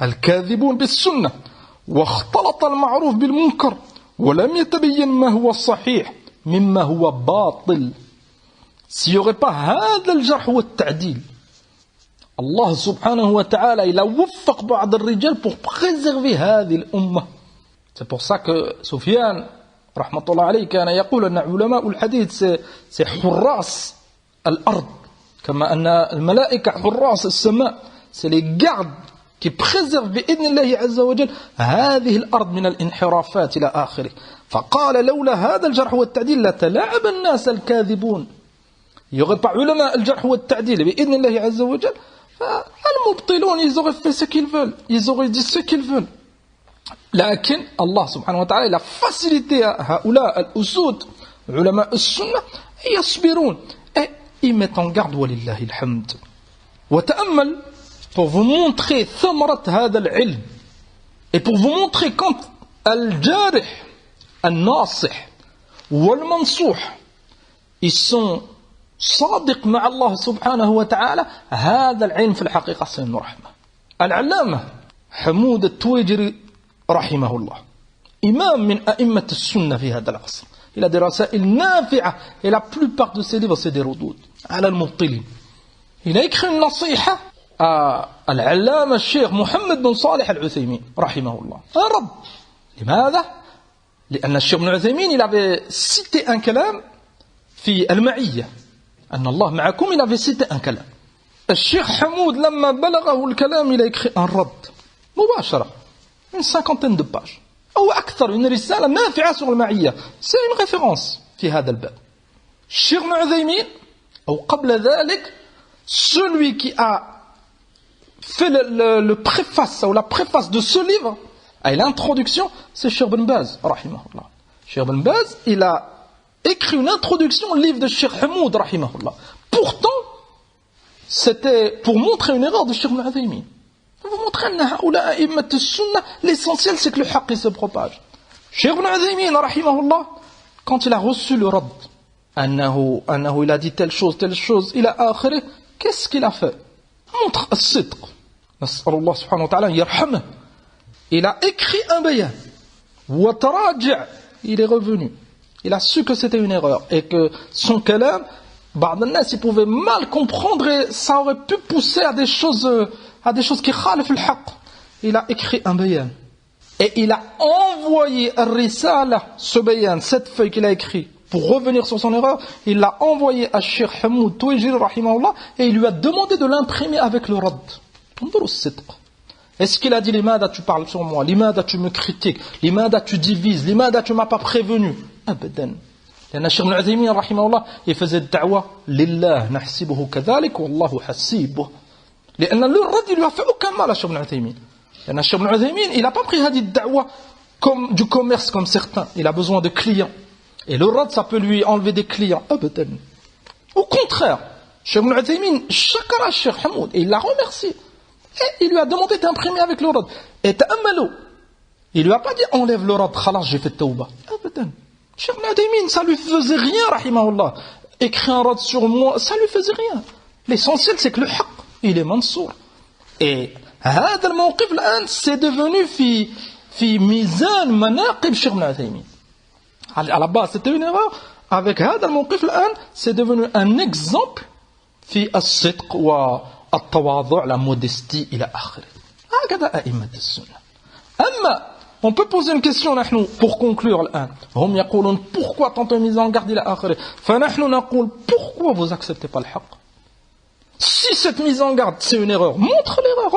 الكاذبون بالسنة واختلط المعروف بالمنكر ولم يتبين ما هو الصحيح مما هو باطل. S'il n'y aurait pas هذا الجرح والتعديل, Allah subhanahu wa ta'ala il a وفق بعض الرجال pour préserver هذه الأمة. C'est pour ça que Soufiane, rahmatullah alayhi, كان يقول أن علماء الحديث c'est حراس الأرض كما أن الملائكة حراس السماء, c'est les gardes qui préserve بإذن الله عز وجل هذه الأرض من الانحرافات إلى آخره. فقال لولا هذا الجرح والتعديل لتلاعب الناس الكاذبون. Il n'y aurait pas علماء الجرح والتعديل بإذن الله عز وجل, فالمبطلون ils auraient fait ce qu'ils veulent, ils auraient dit ce qu'ils veulent. لكن الله سبحانه وتعالى il a facilité à هؤلاء الأسود علماء السنة يصبرون et ils mettent en garde ولله الحمد. وتأمل pour vous montrer ثمرة هذا العلم et pour vous montrer quand الجارح الناصح والمنصوح ils sont صادق مع الله سبحانه وتعالى, هذا العلم في الحقيقة سن رحمة. العلامة حمود التويجري رحمه الله إمام من أئمة السنة في هذا العصر, il a des رسائل نافعة et la plupart de ses livres c'est des ردود على المبطلين. il a écrit une نصيحة à العلامة الشيخ محمد بن صالح العثيمين رحمه الله, un رد. لماذا؟ لأن الشيخ بن عثيمين il avait cité un كلام في المعية أن الله معكم, il avait cité un كلام. الشيخ حمود لما بلغه الكلام il a écrit un رد مباشرة une cinquantaine de pages أو أكثر, une رسالة نافعة sur المعية, c'est une référence في هذا الباب. الشيخ بن عثيمين أو قبل ذلك celui qui a fait le préface ou la préface de ce livre et l'introduction, c'est Cheikh Ben Baz rahimahullah. Cheikh Ben Baz il a écrit une introduction au livre de Cheikh Hamoud rahimahullah. Pourtant c'était pour montrer une erreur de Cheikh Ben Uthaymin. Pour montrer que l'essentiel c'est que le haqq se propage. Cheikh Ben Uthaymin rahimahullah, quand il a reçu le rad أنه il a dit telle chose, il a akhiré, qu'est-ce qu'il a fait? Montre الصدق. نسأل الله سبحانه وتعالى يرحمه. Il a écrit un bayan. وتراجع. Il est revenu. Il a su que c'était une erreur et que son kalam, بعض الناس, ils pouvaient mal comprendre et ça aurait pu pousser à des choses qui khalif الحق. Il a écrit un bayan. Et il a envoyé الرسالة, ce bayan, cette feuille qu'il a écrit, pour revenir sur son erreur, il l'a envoyé à Cheikh Hamoud Touejiri rahimahullah et il lui a demandé de l'imprimer avec le rad. Est-ce qu'il a dit Limada tu parles sur moi, Limada tu me critiques, Limada tu divises, Limada tu m'as pas prévenu? Abadan. لأن الشيخ ابن عثيمين رحمه الله il faisait الدعوة لله نحسبه كذلك والله حسيبه. لأن le rad il lui a fait aucun mal à Cheikh ibn Uthaymin. لأن الشيخ ابن عثيمين il a pas pris هذه الدعوة comme du commerce comme certains. Il a besoin de clients. Et le rad, ça peut lui enlever des clients. Abadan. Au contraire, Cheikh Ibn Uthaymin, shakara Cheikh Hamoud, et il l'a remercié. Et il lui a demandé d'imprimer avec le rad. Et ta'ammalou. Il lui a pas dit enlève le rad, khalas, j'ai fait tawba. Abadan. Cheikh Ibn Uthaymin, ça lui faisait rien, rahimahullah. Écrire un rad sur moi, ça lui faisait rien. L'essentiel, c'est que le haqq, il est mansour. Et هذا الموقف الآن, c'est devenu في ميزان مناقب Cheikh Ibn Uthaymin. À la base, c'était une erreur. Avec هذا الموقف الآن, c'est devenu un exemple في الصدق والتواضع, la modestie إلى آخره. هكذا أئمة السنة. أما on peut poser une question نحن pour conclure الآن. هم يقولون pourquoi tant de mise en garde إلى آخره. فنحن نقول pourquoi vous acceptez pas le haqq? Si cette mise en garde c'est une erreur, montre l'erreur.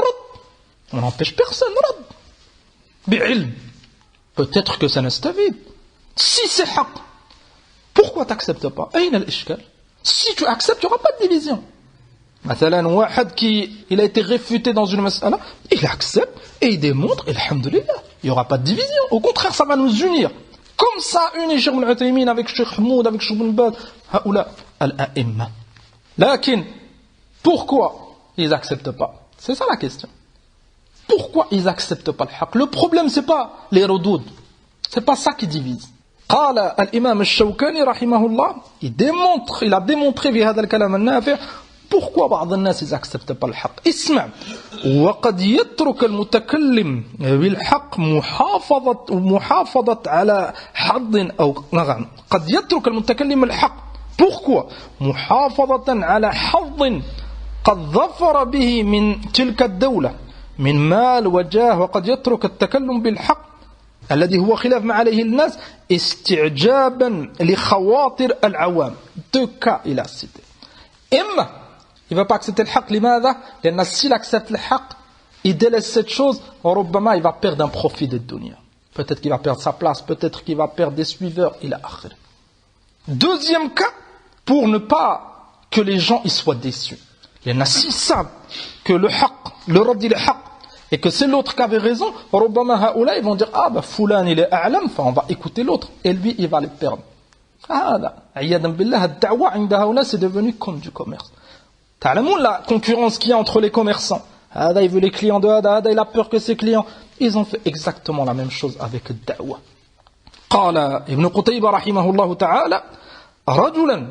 On n'empêche personne. بعلم. Peut-être que ça nastavide. Si c'est haqq, pourquoi tu n'acceptes pas? Si tu acceptes, il n'y aura pas de division. Mathalan, wahad qui il a été réfuté dans une mas'ala, il accepte et il démontre, et alhamdulillah, il n'y aura pas de division. Au contraire, ça va nous unir. Comme ça, unir Cheikh Ibn Uthaymin avec Cheikh Hamoud, avec Cheikh Ibn Baz, haoula al-a'imma. Lakin, pourquoi ils n'acceptent pas? C'est ça la question. Pourquoi ils n'acceptent pas le haqq? Le problème, c'est pas les redoud. C'est pas ça qui divise. قال الإمام الشوكاني رحمه الله, il a démontré في هذا الكلام النافع pourquoi بعض الناس acceptent pas الحق. اسمع, وقد يترك المتكلم بالحق محافظة على حظ أو نعم قد يترك المتكلم الحق. Pourquoi محافظة على حظ قد ظفر به من تلك الدولة من مال وجاه, وقد يترك التكلم بالحق الذي هو خلاف ما عليه الناس استعجابا لخواطر العوام. Deux cas il a cité. إما il ne va pas accepter le haqq. لماذا؟ لأن s'il accepte le haqq il délaisse cette chose, ربما il va perdre un profit de dunya. Peut-être qu'il va perdre sa place, peut-être qu'il va perdre des suiveurs, il a akhir. Deuxième cas, pour ne pas que les gens y soient déçus. Il y en a s'ils savent que le haqq, le rad il est haqq, et que c'est l'autre qui avait raison, ربما هؤلاء ils vont dire, ah bah fulan il est a'lam, enfin on va écouter l'autre, et lui il va les perdre. هذا عياذا بالله الدعوة عند هؤلاء c'est devenu comme du commerce. تعلمون la concurrence qu'il y a entre les commerçants. هذا il veut les clients de هذا il a peur que ses clients. Ils ont fait exactement la même chose avec الدعوة. قال ابن قتيبة رحمه الله تعالى رجلا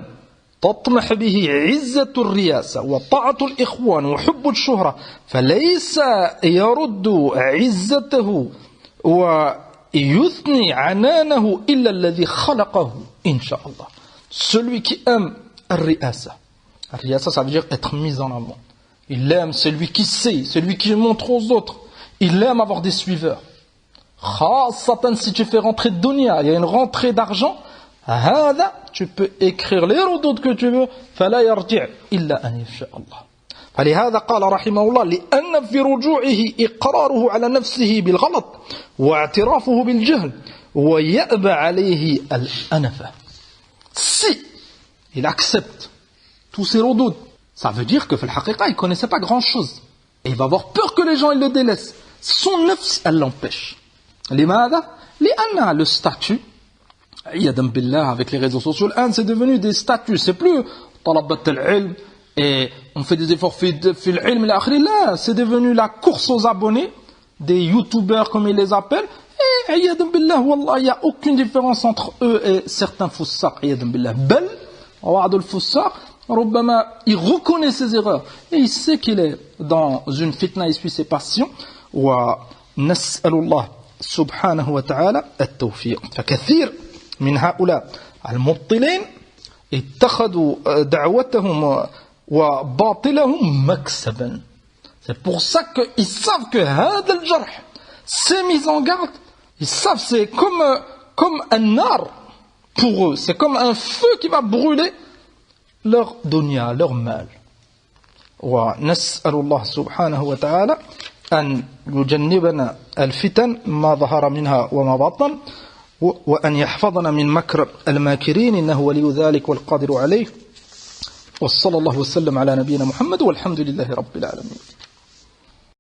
تطمح به عزة الرياسة وطاعة الإخوان وحب الشهرة فليس يرد عزته ويثني عنانه إلا الذي خلقه إن شاء الله. Celui qui aime الرئاسة. الرئاسة ça veut dire être mis en avant. Il aime celui qui sait, celui qui montre aux autres. Il aime avoir des suiveurs. Satan, si tu fais rentrer de dunya, il y a une rentrée d'argent, tu peux écrire les ردود que tu veux, فلا يرجع إلا أن يشاء الله. فلهذا قال رحمه الله لأن في رجوعه إقراره على نفسه بالغلط واعترافه بالجهل ويأبى عليه الأنفة. Si il accepte tous ces ردود, ça veut dire que في الحقيقة il ne connaissait pas grand chose. Et il va avoir peur que les gens ils le délaissent. Son nafs, elle l'empêche. لماذا؟ لأن le statut, عياذا بالله, avec les réseaux sociaux, c'est devenu des statuts. C'est plus طلبة العلم et on fait des efforts في العلم إلى آخره. Là, c'est devenu la course aux abonnés, des youtubeurs comme ils les appellent. Et عياذا بالله, والله, il n'y a aucune différence entre eux et certains فساق. عياذا بالله. بل بعض الفساق ربما il reconnaît ses erreurs et il sait qu'il est dans une fitna, il suit ses passions. ونسأل الله سبحانه وتعالى التوفيق. فكثير من هؤلاء المبطلين اتخذوا دعوتهم وباطلهم مكسبا. C'est pour ça qu'ils savent que هذا الجرح, ces mises en garde, ils savent c'est comme un nar pour eux, c'est comme un feu qui va brûler leur dunya, leur mal. ونسأل الله سبحانه وتعالى أن يجنبنا الفتن ما ظهر منها وما بطن وأن يحفظنا من مكر الماكرين إنه ولي ذلك والقادر عليه. وصلى الله وسلم على نبينا محمد والحمد لله رب العالمين.